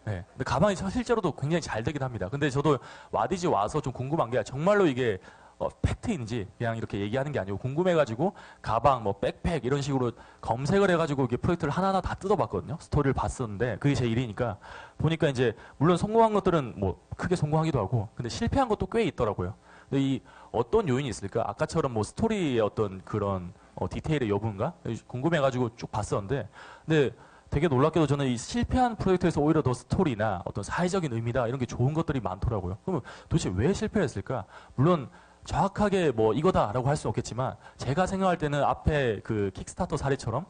네. 근데 가방이 실제로도 굉장히 잘 되긴 합니다. 근데 저도 와디즈 와서 좀 궁금한 게 정말로 이게 팩트인지 그냥 이렇게 얘기하는 게 아니고 궁금해가지고 가방, 뭐 백팩 이런 식으로 검색을 해가지고 이게 프로젝트를 하나하나 다 뜯어봤거든요. 스토리를 봤었는데 그게 제 일이니까 보니까 이제 물론 성공한 것들은 뭐 크게 성공하기도 하고 근데 실패한 것도 꽤 있더라고요. 근데 이 어떤 요인이 있을까? 아까처럼 뭐 스토리의 어떤 그런 디테일의 여부인가? 궁금해가지고 쭉 봤었는데 근데 되게 놀랍게도 저는 이 실패한 프로젝트에서 오히려 더 스토리나 어떤 사회적인 의미다 이런 게 좋은 것들이 많더라고요. 그러면 도대체 왜 실패했을까? 물론 정확하게 뭐 이거다라고 할 수는 없겠지만 제가 생각할 때는 앞에 그 킥스타터 사례처럼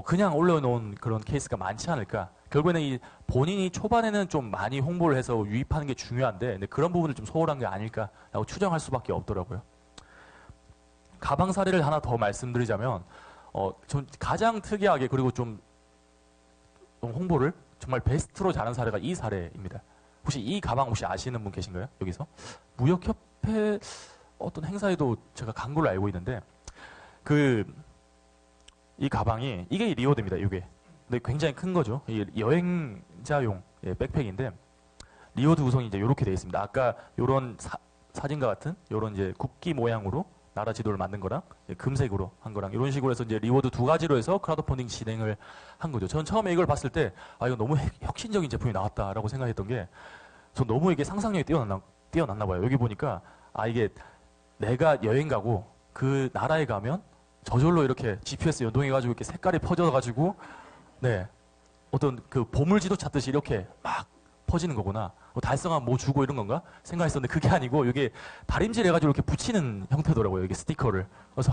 그냥 올려놓은 그런 케이스가 많지 않을까. 결국에는 이 본인이 초반에는 좀 많이 홍보를 해서 유입하는 게 중요한데 근데 그런 부분을 좀 소홀한 게 아닐까라고 추정할 수밖에 없더라고요. 가방 사례를 하나 더 말씀드리자면 전 가장 특이하게 그리고 좀 홍보를 정말 베스트로 잘한 사례가 이 사례입니다. 혹시 이 가방 혹시 아시는 분 계신가요? 여기서? 무역협회 어떤 행사에도 제가 간 걸로 알고 있는데 이 가방이 이게 리워드입니다. 이게. 근데 굉장히 큰 거죠. 이 여행자용 백팩인데 리워드 구성이 이제 이렇게 되어 있습니다. 아까 요런 사진과 같은 요런 이제 국기 모양으로 나라 지도를 만든 거랑 금색으로 한 거랑 이런 식으로 해서 이제 리워드 두 가지로 해서 크라우드 펀딩 진행을 한 거죠. 저는 처음에 이걸 봤을 때 이거 너무 혁신적인 제품이 나왔다라고 생각했던 게 전 너무 이게 상상력이 뛰어났나 봐요. 여기 보니까 이게 내가 여행 가고 그 나라에 가면 저절로 이렇게 GPS 연동해가지고 이렇게 색깔이 퍼져가지고 네 어떤 그 보물지도 찾듯이 이렇게 막 퍼지는 거구나. 달성한 뭐 주고 이런 건가 생각했었는데 그게 아니고 이게 다림질 해가지고 이렇게 붙이는 형태더라고요. 이게 스티커를. 그래서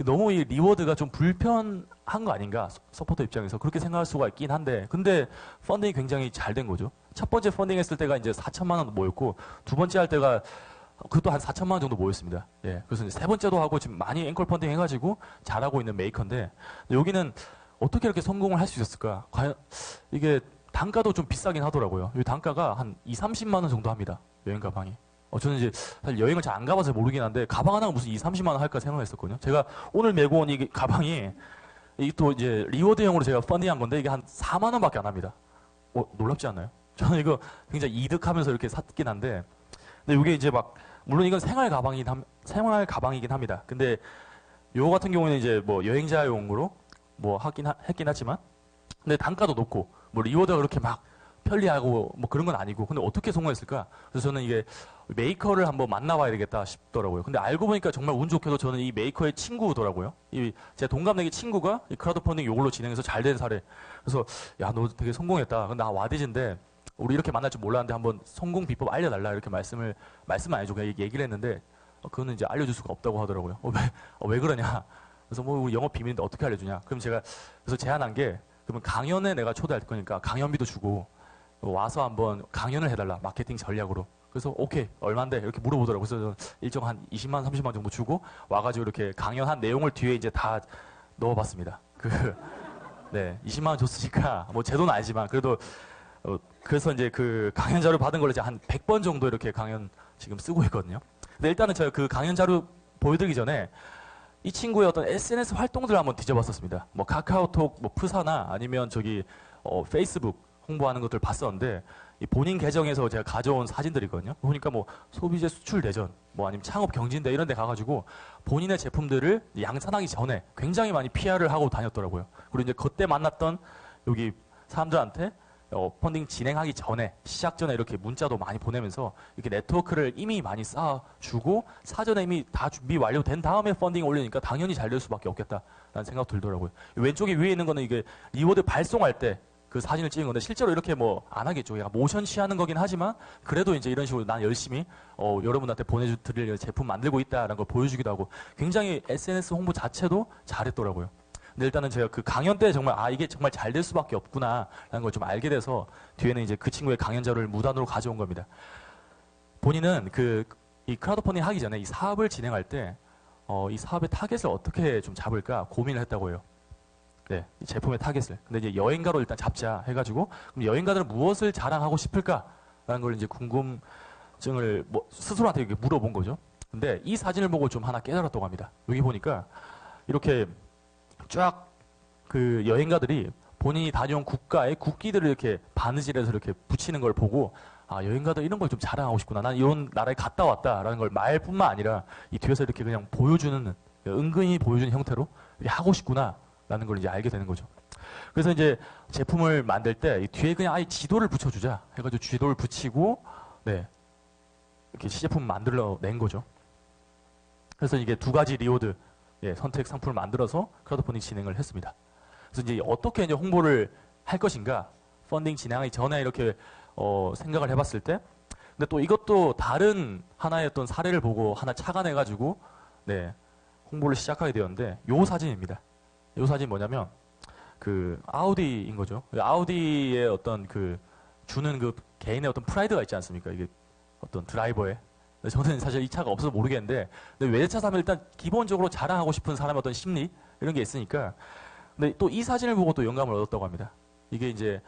너무 이 리워드가 좀 불편한 거 아닌가 서포터 입장에서 그렇게 생각할 수가 있긴 한데 근데 펀딩이 굉장히 잘 된 거죠. 첫 번째 펀딩 했을 때가 이제 4천만 원 모였고 두 번째 할 때가 그것도 한 4천만 원 정도 모였습니다. 예. 그래서 이제 세 번째도 하고 지금 많이 앵콜 펀딩 해가지고 잘하고 있는 메이커인데 여기는 어떻게 이렇게 성공을 할 수 있었을까? 과연 이게 단가도 좀 비싸긴 하더라고요. 이 단가가 한 2, 30만 원 정도 합니다. 여행 가방이. 저는 이제 사실 여행을 잘 안 가봐서 모르긴 한데 가방 하나가 무슨 2, 30만 원 할까 생각했었거든요. 제가 오늘 메고 온 이 가방이 이 또 이제 리워드형으로 제가 펀딩한 건데 이게 한 4만 원밖에 안 합니다. 놀랍지 않나요? 저는 이거 굉장히 이득하면서 이렇게 샀긴 한데 근데 이게 이제 막 물론 이건 생활 가방이긴 합니다. 근데 요거 같은 경우는 이제 뭐 여행자용으로 뭐 했긴 하지만 근데 단가도 높고 뭐 리워드가 그렇게 막 편리하고 뭐 그런 건 아니고 근데 어떻게 성공했을까? 그래서 저는 이게 메이커를 한번 만나봐야 되겠다 싶더라고요. 근데 알고 보니까 정말 운 좋게도 저는 이 메이커의 친구더라고요. 제 동갑내기 친구가 이 크라우드 펀딩 요걸로 진행해서 잘 된 사례. 그래서 야, 너 되게 성공했다. 근데 나 와디즈인데 우리 이렇게 만날 줄 몰랐는데 한번 성공 비법 알려달라 이렇게 말씀 안 해줘. 그냥 얘기를 했는데 그거는 이제 알려줄 수가 없다고 하더라고요. 왜 그러냐? 그래서 뭐 우리 영업 비밀인데 어떻게 알려주냐? 그럼 제가 그래서 제안한 게 그러면 강연에 내가 초대할 거니까 강연비도 주고 와서 한번 강연을 해달라 마케팅 전략으로. 그래서 오케이 얼마인데 이렇게 물어보더라고요. 그래서 저는 일정 한 20만 30만 정도 주고 와가지고 이렇게 강연한 내용을 뒤에 이제 다 넣어봤습니다. 네 20만 원 줬으니까 뭐 제 돈은 아니지만 그래도 그래서 이제 그 강연 자료 받은 걸 이제 한 100번 정도 이렇게 강연 지금 쓰고 있거든요. 근데 일단은 제가 그 강연 자료 보여드리기 전에 이 친구의 어떤 SNS 활동들을 한번 뒤져봤었습니다. 뭐 카카오톡, 뭐 프사나 아니면 저기 페이스북 홍보하는 것들 봤었는데 이 본인 계정에서 제가 가져온 사진들이거든요. 보니까 뭐 소비재 수출 대전, 뭐 아니면 창업 경진대 이런 데 가가지고 본인의 제품들을 양산하기 전에 굉장히 많이 PR을 하고 다녔더라고요. 그리고 이제 그때 만났던 여기 사람들한테 펀딩 진행하기 전에 시작 전에 이렇게 문자도 많이 보내면서 이렇게 네트워크를 이미 많이 쌓아주고 사전에 이미 다 준비 완료된 다음에 펀딩 올리니까 당연히 잘 될 수밖에 없겠다라는 생각 들더라고요. 왼쪽에 위에 있는 거는 이게 리워드 발송할 때 그 사진을 찍은 건데 실제로 이렇게 뭐 안 하겠죠. 약간 모션 취하는 거긴 하지만 그래도 이제 이런 식으로 난 열심히 여러분한테 보내드릴 제품 만들고 있다라는 걸 보여주기도 하고 굉장히 SNS 홍보 자체도 잘했더라고요. 근데 일단은 제가 그 강연 때 정말 이게 정말 잘 될 수밖에 없구나라는 걸 좀 알게 돼서 뒤에는 이제 그 친구의 강연 자료를 무단으로 가져온 겁니다. 본인은 이 크라우드 펀딩 하기 전에 이 사업을 진행할 때 이 사업의 타겟을 어떻게 좀 잡을까 고민을 했다고 해요. 네, 이 제품의 타겟을. 근데 이제 여행가로 일단 잡자 해가지고 그럼 여행가들은 무엇을 자랑하고 싶을까라는 걸 이제 궁금증을 뭐 스스로한테 이렇게 물어본 거죠. 근데 이 사진을 보고 좀 하나 깨달았다고 합니다. 여기 보니까 이렇게 쫙 그 여행가들이 본인이 다녀온 국가의 국기들을 이렇게 바느질해서 이렇게 붙이는 걸 보고 여행가들 이런 걸 좀 자랑하고 싶구나. 난 이런 나라에 갔다 왔다라는 걸 말뿐만 아니라 이 뒤에서 이렇게 그냥 보여주는 은근히 보여주는 형태로 이렇게 하고 싶구나. 라는 걸 이제 알게 되는 거죠. 그래서 이제 제품을 만들 때 뒤에 그냥 아예 지도를 붙여주자 해가지고 지도를 붙이고 네 이렇게 시제품 만들어낸 거죠. 그래서 이게 두 가지 리워드 선택 상품을 만들어서 크라우드 펀딩 진행을 했습니다. 그래서 이제 어떻게 이제 홍보를 할 것인가 펀딩 진행하기 전에 이렇게 생각을 해봤을 때 근데 또 이것도 다른 하나의 어떤 사례를 보고 하나 착안해가지고 네 홍보를 시작하게 되었는데 요 사진입니다. 이 사진 뭐냐면 그 아우디인 거죠. 아우디의 어떤 주는 개인의 어떤 프라이드가 있지 않습니까? 이게 어떤 드라이버에. 저는 사실 이 차가 없어서 모르겠는데 근데 외제차 사면 일단 기본적으로 자랑하고 싶은 사람의 어떤 심리 이런 게 있으니까. 근데 또 이 사진을 보고 또 영감을 얻었다고 합니다. 이게 이제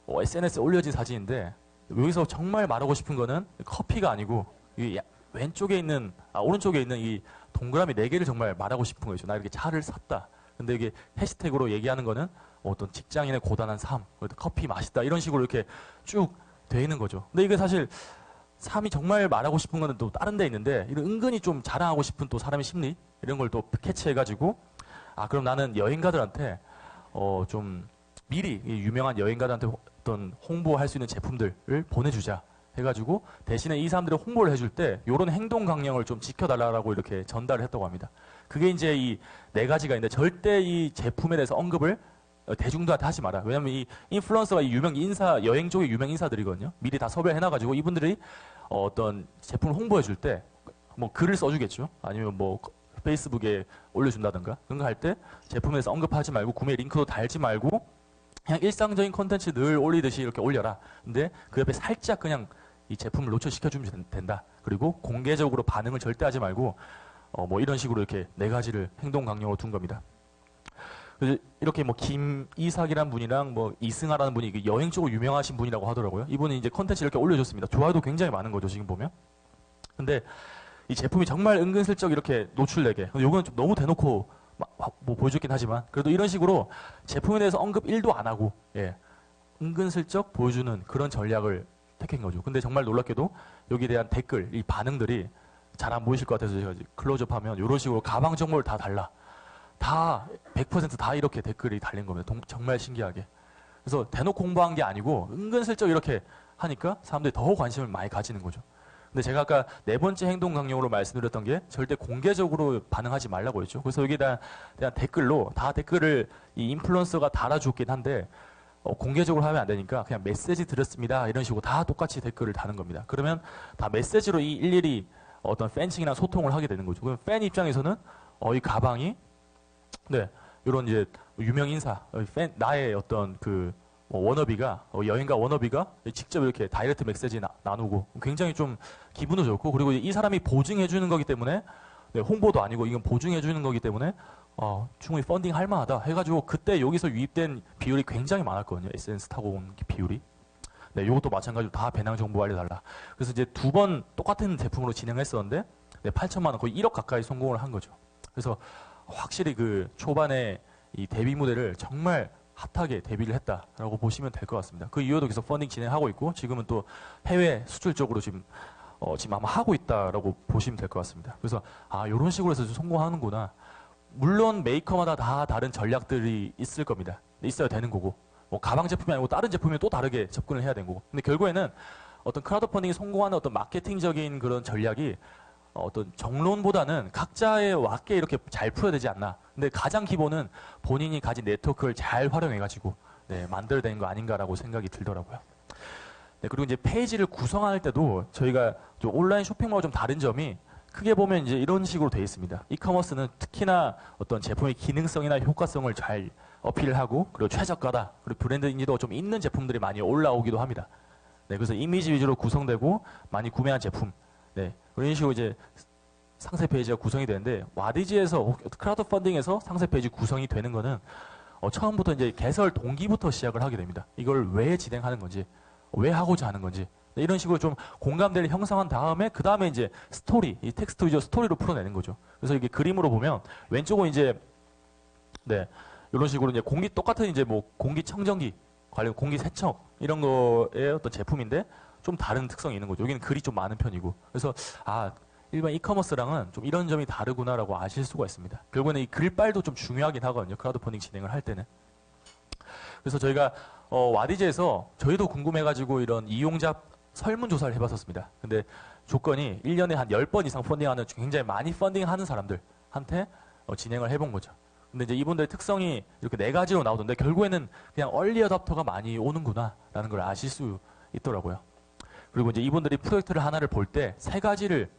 SNS에 올려진 사진인데 여기서 정말 말하고 싶은 거는 커피가 아니고 이 왼쪽에 있는 오른쪽에 있는 이 동그라미 4개를 정말 말하고 싶은 거죠. 나 이렇게 차를 샀다. 근데 이게 해시태그로 얘기하는 거는 어떤 직장인의 고단한 삶, 커피 맛있다 이런 식으로 이렇게 쭉 돼 있는 거죠. 근데 이게 사실 삶이 정말 말하고 싶은 거는 또 다른 데 있는데 이런 은근히 좀 자랑하고 싶은 또 사람의 심리 이런 걸 또 캐치해가지고 그럼 나는 여행가들한테 좀 미리 이 유명한 여행가들한테 어떤 홍보할 수 있는 제품들을 보내주자 해가지고 대신에 이 사람들이 홍보를 해줄 때 이런 행동 강령을 좀 지켜달라고 이렇게 전달을 했다고 합니다. 그게 이제 이 네 가지가 있는데 절대 이 제품에 대해서 언급을 대중들한테 하지 마라. 왜냐면 이 인플루언서가 이 유명 인사, 여행 쪽의 유명 인사들이거든요. 미리 다 섭외를 해놔가지고 이분들이 어떤 제품을 홍보해줄 때 뭐 글을 써주겠죠. 아니면 뭐 페이스북에 올려준다든가 그런 거 할 때 제품에 대해서 언급하지 말고 구매 링크도 달지 말고 그냥 일상적인 콘텐츠 늘 올리듯이 이렇게 올려라. 근데 그 옆에 살짝 그냥 이 제품을 노출시켜주면 된다. 그리고 공개적으로 반응을 절대 하지 말고 뭐 이런 식으로 이렇게 네 가지를 행동 강령으로 둔 겁니다. 그래서 이렇게 뭐 김이삭이라는 분이랑 뭐 이승하라는 분이 그 여행 쪽으로 유명하신 분이라고 하더라고요. 이분이 이제 콘텐츠 이렇게 올려줬습니다. 좋아요도 굉장히 많은 거죠, 지금 보면. 근데 이 제품이 정말 은근슬쩍 이렇게 노출되게. 근데 요거는 좀 너무 대놓고 뭐 보여줬긴 하지만 그래도 이런 식으로 제품에 대해서 언급 1도 안 하고 예, 은근슬쩍 보여주는 그런 전략을 택한 거죠. 근데 정말 놀랍게도 여기에 대한 댓글, 이 반응들이 잘 안 보이실 것 같아서 제가 클로즈업하면 이런 식으로 가방 정보를 다 달라. 다 100% 이렇게 댓글이 달린 겁니다. 정말 신기하게. 그래서 대놓고 홍보한 게 아니고 은근슬쩍 이렇게 하니까 사람들이 더 관심을 많이 가지는 거죠. 근데 제가 아까 네 번째 행동 강령으로 말씀드렸던 게 절대 공개적으로 반응하지 말라고 했죠. 그래서 여기에 대한 댓글로 다 댓글을 이 인플루언서가 달아줬긴 한데 공개적으로 하면 안 되니까 그냥 메시지 드렸습니다. 이런 식으로 다 똑같이 댓글을 다는 겁니다. 그러면 다 메시지로 이 일일이 어떤 팬층이나 소통을 하게 되는 거죠. 그럼 팬 입장에서는 이 가방이 네 이런 이제 유명 인사 나의 어떤 그 워너비가 여행가 워너비가 직접 이렇게 다이렉트 메시지 나누고 굉장히 좀 기분도 좋고 그리고 이 사람이 보증해 주는 거기 때문에 네, 홍보도 아니고 이건 보증해 주는 거기 때문에 충분히 펀딩 할 만하다 해가지고 그때 여기서 유입된 비율이 굉장히 많았거든요. 에센스 타고 온 비율이. 네, 이것도 마찬가지로 다 배낭 정보 알려달라. 그래서 이제 두 번 똑같은 제품으로 진행했었는데 네, 8천만 원 거의 1억 가까이 성공을 한 거죠. 그래서 확실히 그 초반에 이 데뷔 무대를 정말 핫하게 데뷔를 했다라고 보시면 될 것 같습니다. 그 이후에도 계속 펀딩 진행하고 있고 지금은 또 해외 수출적으로 지금 아마 하고 있다라고 보시면 될 것 같습니다. 그래서 이런 식으로 해서 좀 성공하는구나. 물론 메이커마다 다 다른 전략들이 있을 겁니다. 있어야 되는 거고 뭐 가방 제품이 아니고 다른 제품이면 또 다르게 접근을 해야 되는 거고. 근데 결국에는 어떤 크라우드 펀딩이 성공하는 어떤 마케팅적인 그런 전략이 어떤 정론보다는 각자에 맞게 이렇게 잘 풀어야 되지 않나. 근데 가장 기본은 본인이 가진 네트워크를 잘 활용해가지고 네, 만들어야 되는 거 아닌가라고 생각이 들더라고요. 네, 그리고 이제 페이지를 구성할 때도 저희가 좀 온라인 쇼핑몰과 좀 다른 점이 크게 보면 이제 이런 식으로 되어 있습니다. 이커머스는 특히나 어떤 제품의 기능성이나 효과성을 잘 어필을 하고 그리고 최저가다 그리고 브랜드 인지도가 좀 있는 제품들이 많이 올라오기도 합니다. 네, 그래서 이미지 위주로 구성되고 많이 구매한 제품. 네, 이런 식으로 이제 상세 페이지가 구성이 되는데 와디즈에서 크라우드 펀딩에서 상세 페이지 구성이 되는 거는 처음부터 이제 개설 동기부터 시작을 하게 됩니다. 이걸 왜 진행하는 건지, 왜 하고자 하는 건지 네, 이런 식으로 좀 공감대를 형성한 다음에 그 다음에 이제 스토리, 이 텍스트 위주 스토리로 풀어내는 거죠. 그래서 이게 그림으로 보면 왼쪽은 이제 네 이런 식으로 이제 똑같은 이제 뭐 공기청정기 관련 공기 세척 이런 거의 어떤 제품인데 좀 다른 특성이 있는 거죠. 여기는 글이 좀 많은 편이고. 그래서 일반 이커머스랑은 좀 이런 점이 다르구나라고 아실 수가 있습니다. 결국에는 이 글빨도 좀 중요하긴 하거든요. 크라우드 펀딩 진행을 할 때는. 그래서 저희가 와디즈에서 저희도 궁금해가지고 이런 이용자 설문조사를 해봤었습니다. 근데 조건이 1년에 한 10번 이상 펀딩하는 굉장히 많이 펀딩하는 사람들한테 진행을 해본 거죠. 근데 이제 이분들의 특성이 이렇게 네 가지로 나오던데 결국에는 그냥 얼리 어답터가 많이 오는구나라는 걸 아실 수 있더라고요. 그리고 이제 이분들이 프로젝트를 하나를 볼 때 세 가지를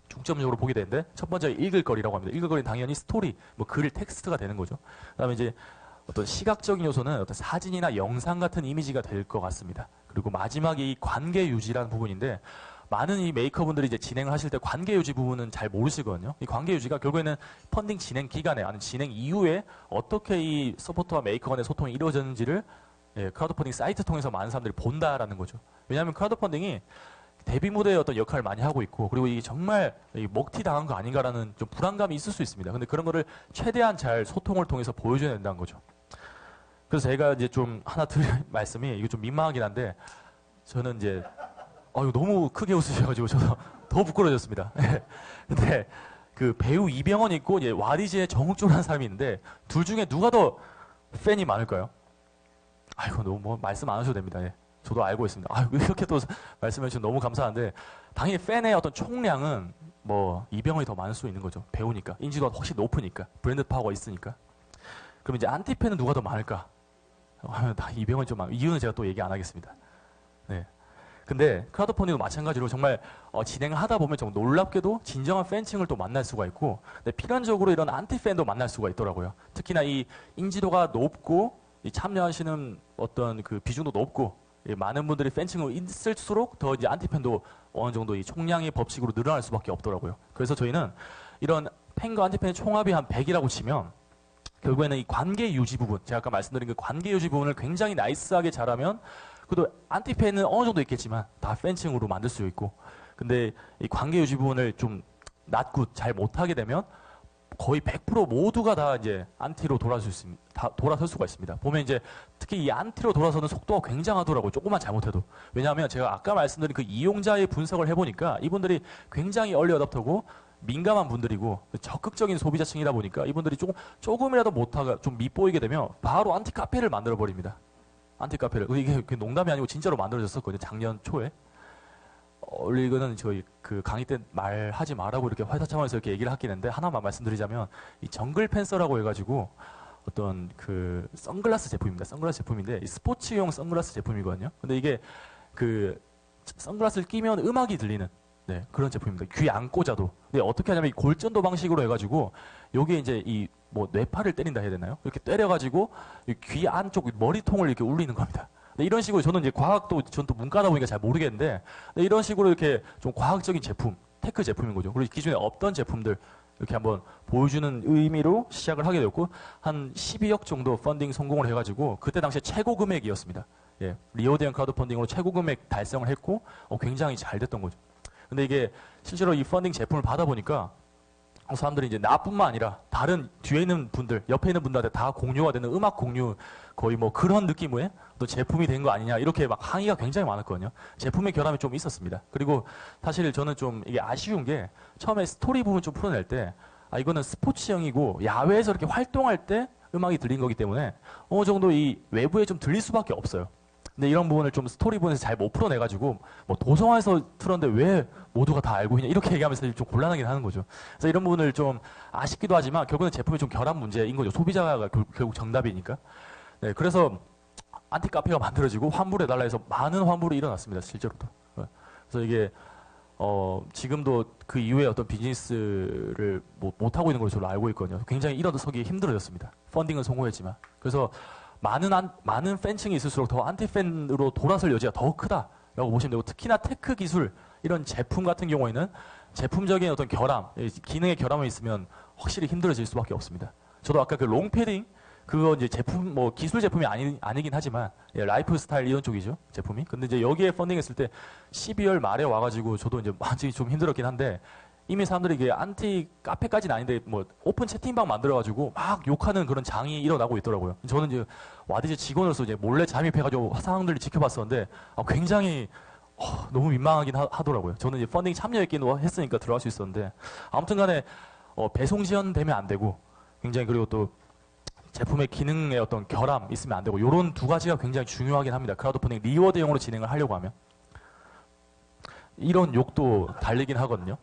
중점적으로 보게 되는데 첫 번째가 읽을 거리라고 합니다. 읽을 거리는 당연히 스토리, 뭐 글, 텍스트가 되는 거죠. 그다음에 이제 어떤 시각적인 요소는 어떤 사진이나 영상 같은 이미지가 될 것 같습니다. 그리고 마지막에 이 관계 유지라는 부분인데 많은 이 메이커분들이 이제 진행을 하실 때 관계 유지 부분은 잘 모르시거든요. 이 관계 유지가 결국에는 펀딩 진행 기간에 아니면 진행 이후에 어떻게 이 서포터와 메이커 간의 소통이 이루어졌는지를 크라우드 펀딩 사이트 통해서 많은 사람들이 본다라는 거죠. 왜냐하면 크라우드 펀딩이 데뷔 무대의 어떤 역할을 많이 하고 있고 그리고 이게 정말 먹튀 당한 거 아닌가라는 좀 불안감이 있을 수 있습니다. 근데 그런 거를 최대한 잘 소통을 통해서 보여줘야 된다는 거죠. 그래서 제가 이제 좀 하나 드릴 말씀이 이거 좀 민망하긴 한데 저는 이제 이거 너무 크게 웃으셔가지고 저도 더 부끄러워졌습니다. 근데 그 배우 이병헌 있고 이제 와디즈의 정욱조라는 사람이 있는데 둘 중에 누가 더 팬이 많을까요? 이거 너무 뭐 말씀 안 하셔도 됩니다. 예. 저도 알고 있습니다. 아, 이렇게 또 말씀해 주셔서 너무 감사한데, 당연히 팬의 어떤 총량은 뭐 이병헌이 더 많을 수 있는 거죠. 배우니까. 인지도가 훨씬 높으니까. 브랜드 파워가 있으니까. 그럼 이제 안티팬은 누가 더 많을까? 다 이병헌이 좀 많아요. 이유는 제가 또 얘기 안 하겠습니다. 네. 근데 크라우드 펀딩도 마찬가지로 정말 진행하다 보면 좀 놀랍게도 진정한 팬층을 또 만날 수가 있고, 근데 필연적으로 이런 안티팬도 만날 수가 있더라고요. 특히나 이 인지도가 높고 이 참여하시는 어떤 그 비중도 높고 많은 분들이 팬층으로 있을수록 더 이제 안티팬도 어느 정도 이 총량의 법칙으로 늘어날 수밖에 없더라고요. 그래서 저희는 이런 팬과 안티팬의 총합이 한 100이라고 치면 결국에는 이 관계 유지 부분, 제가 아까 말씀드린 그 관계 유지 부분을 굉장히 나이스하게 잘하면, 그래도 안티팬은 어느 정도 있겠지만 다 팬층으로 만들 수 있고, 근데 이 관계 유지 부분을 좀 낮고 잘 못하게 되면 거의 100% 모두가 다 이제 안티로 돌아설 수가 있습니다. 보면 이제 특히 이 안티로 돌아서는 속도가 굉장하더라고요. 조금만 잘못해도. 왜냐하면 제가 아까 말씀드린 그 이용자의 분석을 해보니까 이분들이 굉장히 얼리 어답터고 민감한 분들이고 적극적인 소비자층이다 보니까 이분들이 조금이라도 못하가 좀 밉보이게 되면 바로 안티 카페를 만들어 버립니다. 안티 카페를. 이게 농담이 아니고 진짜로 만들어졌었거든요. 작년 초에. 이거는 저희 그 강의 때 말하지 말라고 이렇게 회사 차원에서 이렇게 얘기를 하긴 했는데, 하나만 말씀드리자면 이 정글 펜서라고 해가지고 어떤 그 선글라스 제품입니다. 선글라스 제품인데 이 스포츠용 선글라스 제품이거든요. 근데 이게 그 선글라스를 끼면 음악이 들리는, 네, 그런 제품입니다. 귀 안 꽂아도. 근데 어떻게 하냐면 이 골전도 방식으로 해가지고 여기에 이제 이 뭐 뇌파를 때린다 해야 되나요? 이렇게 때려가지고 이 귀 안쪽 머리통을 이렇게 울리는 겁니다. 네, 이런 식으로 저는 이제 과학도, 전 또 문과다 보니까 잘 모르겠는데, 네, 이런 식으로 이렇게 좀 과학적인 제품, 테크 제품인 거죠. 그리고 기존에 없던 제품들 이렇게 한번 보여주는 의미로 시작을 하게 되었고, 한 12억 정도 펀딩 성공을 해가지고 그때 당시에 최고 금액이었습니다. 예, 리오 대형 크라우드 펀딩으로 최고 금액 달성을 했고, 굉장히 잘 됐던 거죠. 근데 이게 실제로 이 펀딩 제품을 받아보니까 사람들이 이제 나뿐만 아니라 다른 뒤에 있는 분들, 옆에 있는 분들한테 다 공유가 되는 음악 공유, 거의 뭐 그런 느낌의 또 제품이 된 거 아니냐, 이렇게 막 항의가 굉장히 많았거든요. 제품의 결함이 좀 있었습니다. 그리고 사실 저는 좀 이게 아쉬운 게 처음에 스토리 부분 좀 풀어낼 때, 이거는 스포츠형이고 야외에서 이렇게 활동할 때 음악이 들린 거기 때문에 어느 정도 이 외부에 좀 들릴 수밖에 없어요. 근데 이런 부분을 좀 스토리 부분에서 잘 못 풀어내가지고 뭐 도성화에서 틀었는데 왜 모두가 다 알고 있냐, 이렇게 얘기하면서 좀 곤란하긴 하는 거죠. 그래서 이런 부분을 좀 아쉽기도 하지만 결국은 제품이 좀 결함 문제인 거죠. 소비자가 결국 정답이니까. 네, 그래서 안티 카페가 만들어지고 환불해달라 해서 많은 환불이 일어났습니다. 실제로도. 그래서 이게 지금도 그 이후에 어떤 비즈니스를 뭐 못하고 있는 걸로 저는 알고 있거든요. 굉장히 일어서기 힘들어졌습니다. 펀딩은 성공했지만. 그래서 많은 팬층이 있을수록 더 안티팬으로 돌아설 여지가 더 크다라고 보시면 되고, 특히나 테크 기술, 이런 제품 같은 경우에는 제품적인 어떤 결함, 기능의 결함이 있으면 확실히 힘들어질 수밖에 없습니다. 저도 아까 그 롱패딩, 그거 이제 제품, 뭐 기술 제품이 아니긴 하지만, 예, 라이프 스타일 이런 쪽이죠, 제품이. 근데 이제 여기에 펀딩했을 때 12월 말에 와가지고 저도 이제 완전히 좀 힘들었긴 한데, 이미 사람들이 이게 안티 카페까지는 아닌데 뭐 오픈 채팅방 만들어가지고 막 욕하는 그런 장이 일어나고 있더라고요. 저는 이제 와디즈 직원으로서 이제 몰래 잠입해가지고 상황들을 지켜봤었는데 굉장히 너무 민망하긴 하더라고요. 저는 이제 펀딩 참여했긴 했으니까 들어갈 수 있었는데, 아무튼간에 배송 지연되면 안 되고, 굉장히, 그리고 또 제품의 기능의 어떤 결함 있으면 안 되고, 요런 두 가지가 굉장히 중요하긴 합니다. 크라우드 펀딩 리워드형으로 진행을 하려고 하면. 이런 욕도 달리긴 하거든요.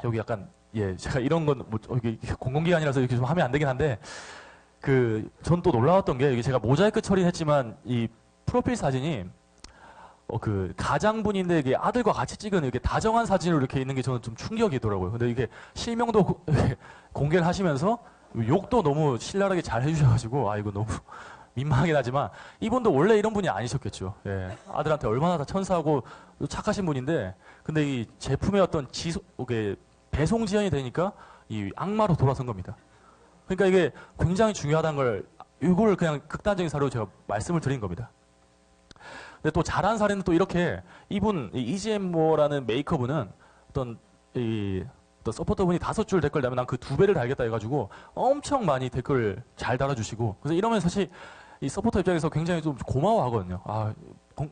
여기 약간, 예, 제가 이런 건 뭐 이게 공공기관이라서 이렇게 좀 하면 안 되긴 한데, 전 또 놀라웠던 게, 이게 제가 모자이크 처리는 했지만 이 프로필 사진이 그 가장분인데 이게 아들과 같이 찍은 이렇게 다정한 사진으로 이렇게 있는 게 저는 좀 충격이더라고요. 근데 이게 실명도 공개를 하시면서 욕도 너무 신랄하게 잘 해주셔가지고, 이거 너무 민망하긴 하지만, 이분도 원래 이런 분이 아니셨겠죠. 예, 아들한테 얼마나 다 천사하고 착하신 분인데, 근데 이 제품의 어떤 배송 지연이 되니까 이 악마로 돌아선 겁니다. 그러니까 이게 굉장히 중요하다는 걸, 이걸 그냥 극단적인 사례로 제가 말씀을 드린 겁니다. 근데 또 잘한 사례는 또 이렇게, 이분 EGM모라는 메이커분은 어떤 서포터분이 5줄 댓글 달면 난 그 2배를 달겠다 해가지고 엄청 많이 댓글 잘 달아주시고, 그래서 이러면 사실 이 서포터 입장에서 굉장히 좀 고마워하거든요.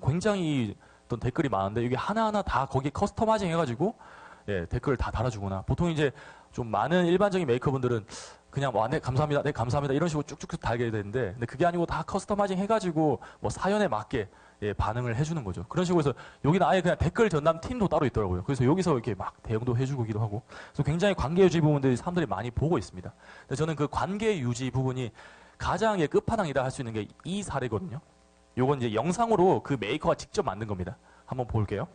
굉장히 어떤 댓글이 많은데 이게 하나하나 다 거기에 커스터마이징 해가지고, 예, 댓글을 다 달아주구나. 보통 이제 좀 많은 일반적인 메이커분들은 그냥 뭐, 네, 감사합니다. 네, 감사합니다. 이런 식으로 쭉쭉 달게 되는데, 근데 그게 아니고 다 커스터마이징 해가지고 뭐 사연에 맞게 예, 반응을 해주는 거죠. 그런 식으로 해서 여기는 아예 그냥 댓글 전담 팀도 따로 있더라고요. 그래서 여기서 이렇게 막 대응도 해주기도 하고, 그래서 굉장히 관계 유지 부분들이 사람들이 많이 보고 있습니다. 근데 저는 그 관계 유지 부분이 가장 예, 끝판왕이다 할 수 있는 게 이 사례거든요. 요건 이제 영상으로 그 메이커가 직접 만든 겁니다. 한번 볼게요.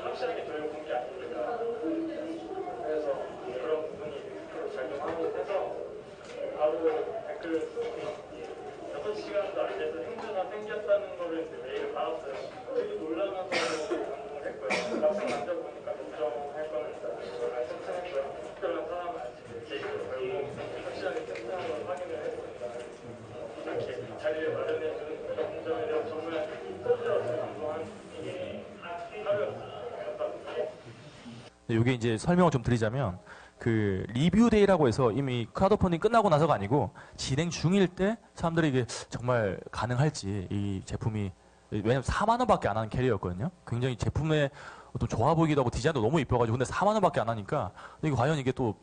확실하게 돌려본 게 아니니까 그래서 그런 부분이 작용하고 해서 바로 댓글 쓰고 6시간도 안 돼서 행주가 생겼다는 거를 이제 메일을 받았어요. 되게 놀라면서 방송을 했고요. 막상 만져보니까 인정할 거는 일단 튼튼했고요. 특별한 사람은 아니지 게임으로 결국 확실하게 튼튼한 걸 확인을 했습니다. 이렇게 자리를 마련해주는 그런 점에 대해서 정말 소중하게 방송한 이게 하루였습니다.
이게 이제 설명을 좀 드리자면 그 리뷰 데이라고 해서 이미 크라우드 펀딩 끝나고 나서가 아니고 진행 중일 때 사람들이 이게 정말 가능할지 이 제품이 왜냐면 4만 원밖에 안 하는 캐리어였거든요. 굉장히 제품에 또 좋아 보이기도 하고 디자인도 너무 이뻐가지고 근데 4만 원밖에 안 하니까 이게 과연 이게 또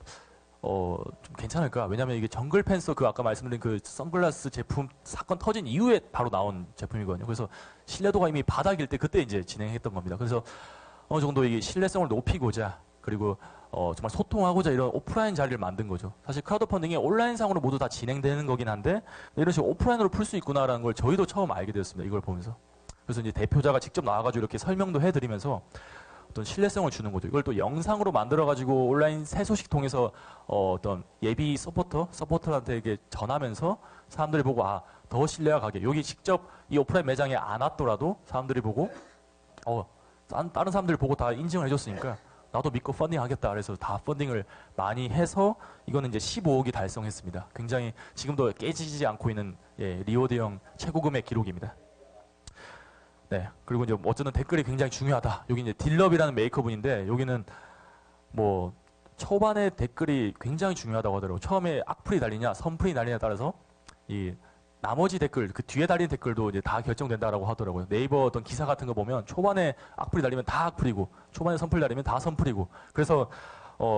좀 괜찮을까? 왜냐면 이게 정글 펜서 그 아까 말씀드린 그 선글라스 제품 사건 터진 이후에 바로 나온 제품이거든요. 그래서 신뢰도가 이미 바닥일 때 그때 이제 진행했던 겁니다. 그래서 어느 정도 이게 신뢰성을 높이고자 그리고 정말 소통하고자 이런 오프라인 자리를 만든 거죠. 사실 크라우드 펀딩이 온라인상으로 모두 다 진행되는 거긴 한데 이런 식으로 오프라인으로 풀 수 있구나라는 걸 저희도 처음 알게 되었습니다. 이걸 보면서. 그래서 이제 대표자가 직접 나와가지고 이렇게 설명도 해드리면서 어떤 신뢰성을 주는 거죠. 이걸 또 영상으로 만들어가지고 온라인 새 소식 통해서 어떤 예비 서포터한테 이게 전하면서 사람들이 보고 아, 더 신뢰가 가게. 여기 직접 이 오프라인 매장에 안 왔더라도 사람들이 보고 다른 사람들 보고 다 인증을 해줬으니까 나도 믿고 펀딩 하겠다. 그래서 다 펀딩을 많이 해서 이거는 이제 15억이 달성했습니다. 굉장히 지금도 깨지지 않고 있는 예, 리오드형 최고금액 기록입니다. 네. 그리고 이제 어쨌든 댓글이 굉장히 중요하다. 여기 이제 딜럽이라는 메이커분인데 여기는 뭐 초반에 댓글이 굉장히 중요하다고 하더라고요. 처음에 악플이 달리냐 선플이 달리냐에 따라서 이 나머지 댓글, 그 뒤에 달린 댓글도 이제 다 결정된다라고 하더라고요. 네이버 어떤 기사 같은 거 보면 초반에 악플이 달리면 다 악플이고 초반에 선플이 달리면 다 선플이고 그래서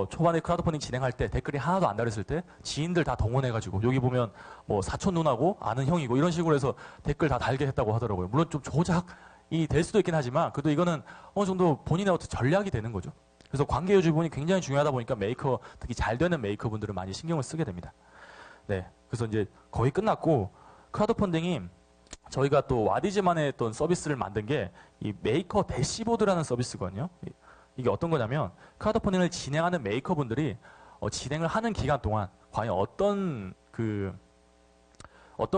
초반에 크라우드 펀딩 진행할 때 댓글이 하나도 안 달렸을 때 지인들 다 동원해가지고 여기 보면 뭐 사촌 누나고 아는 형이고 이런 식으로 해서 댓글 다 달게 했다고 하더라고요. 물론 좀 조작이 될 수도 있긴 하지만 그래도 이거는 어느 정도 본인의 어떤 전략이 되는 거죠. 그래서 관계 유지 부분이 굉장히 중요하다 보니까 메이커, 특히 잘 되는 메이커분들은 많이 신경을 쓰게 됩니다. 네. 그래서 이제 거의 끝났고 크라우드 펀딩이 저희가 또 와디즈만의 어떤 서비스를 만든 게 이 메이커 대시보드라는 서비스거든요. 이게 어떤 거냐면 크라우드 펀딩을 진행하는 메이커분들이 진행을 하는 기간 동안 과연 어떤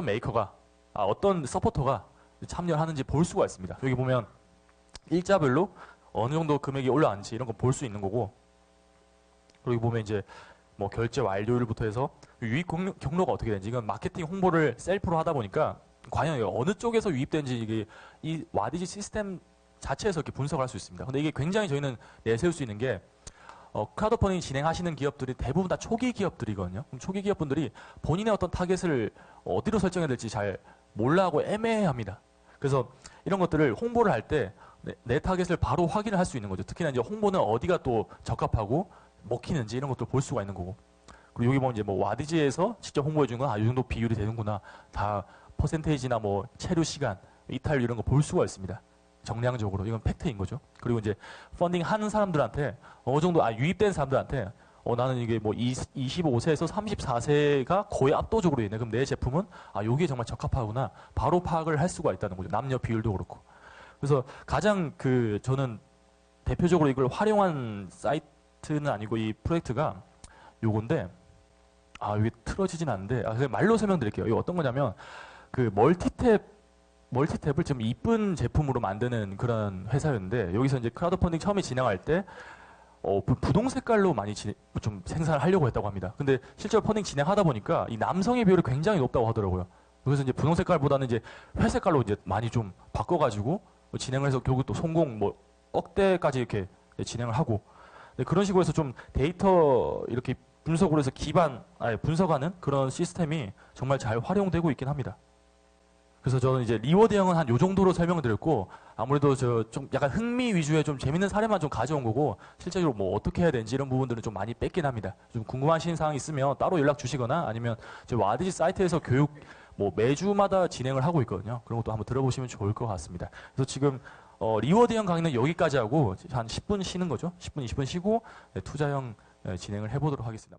메이커가 어떤 서포터가 참여를 하는지 볼 수가 있습니다. 여기 보면 일자별로 어느 정도 금액이 올라왔는지 이런 거 볼 수 있는 거고 그리고 보면 이제 뭐 결제 완료일부터 해서 유입 경로가 어떻게 되는지 이건 마케팅 홍보를 셀프로 하다 보니까 과연 어느 쪽에서 유입된지 이게 이 와디지 시스템 자체에서 이렇게 분석을 할 수 있습니다. 근데 이게 굉장히 저희는 내세울 수 있는 게 크라우드 펀딩 진행하시는 기업들이 대부분 다 초기 기업들이거든요. 그럼 초기 기업분들이 본인의 어떤 타겟을 어디로 설정해야 될지 잘 몰라하고 애매합니다. 그래서 이런 것들을 홍보를 할 때 내 타겟을 바로 확인을 할 수 있는 거죠. 특히나 이제 홍보는 어디가 또 적합하고 먹히는지 이런 것도 볼 수가 있는 거고. 그리고 여기 보면 이제 뭐 와디지에서 직접 홍보해 준 건 이 정도 비율이 되는구나. 다 퍼센테이지나 뭐 체류 시간, 이탈 이런 거 볼 수가 있습니다. 정량적으로 이건 팩트인 거죠. 그리고 이제 펀딩 하는 사람들한테 어느 정도 유입된 사람들한테 나는 이게 뭐 25세에서 34세가 거의 압도적으로 있네. 그럼 내 제품은 여기에 정말 적합하구나. 바로 파악을 할 수가 있다는 거죠. 남녀 비율도 그렇고. 그래서 가장 저는 대표적으로 이걸 활용한 사이트는 아니고 이 프로젝트가 요건데 이게 틀어지진 않는데 그냥 말로 설명드릴게요. 이거 어떤 거냐면 그 멀티탭을 좀 이쁜 제품으로 만드는 그런 회사였는데 여기서 이제 크라우드 펀딩 처음에 진행할 때 부동 색깔로 많이 좀 생산을 하려고 했다고 합니다. 근데 실제로 펀딩 진행하다 보니까 이 남성의 비율이 굉장히 높다고 하더라고요. 그래서 이제 분홍 색깔보다는 이제 회색깔로 이제 많이 좀 바꿔가지고 진행을 해서 결국 또 성공 뭐 억대까지 이렇게 진행을 하고 그런 식으로 해서 좀 데이터 이렇게 분석으로 해서 분석하는 그런 시스템이 정말 잘 활용되고 있긴 합니다. 그래서 저는 이제 리워드형은 한 요 정도로 설명을 드렸고, 아무래도 저 좀 약간 흥미 위주의 좀 재밌는 사례만 좀 가져온 거고, 실제로 뭐 어떻게 해야 되는지 이런 부분들은 좀 많이 뺐긴 합니다. 좀 궁금하신 사항 있으면 따로 연락 주시거나 아니면 제 와디지 사이트에서 교육 뭐 매주마다 진행을 하고 있거든요. 그런 것도 한번 들어보시면 좋을 것 같습니다. 그래서 지금 리워드형 강의는 여기까지 하고 한 10분 쉬는 거죠. 10분, 20분 쉬고 투자형 진행을 해보도록 하겠습니다.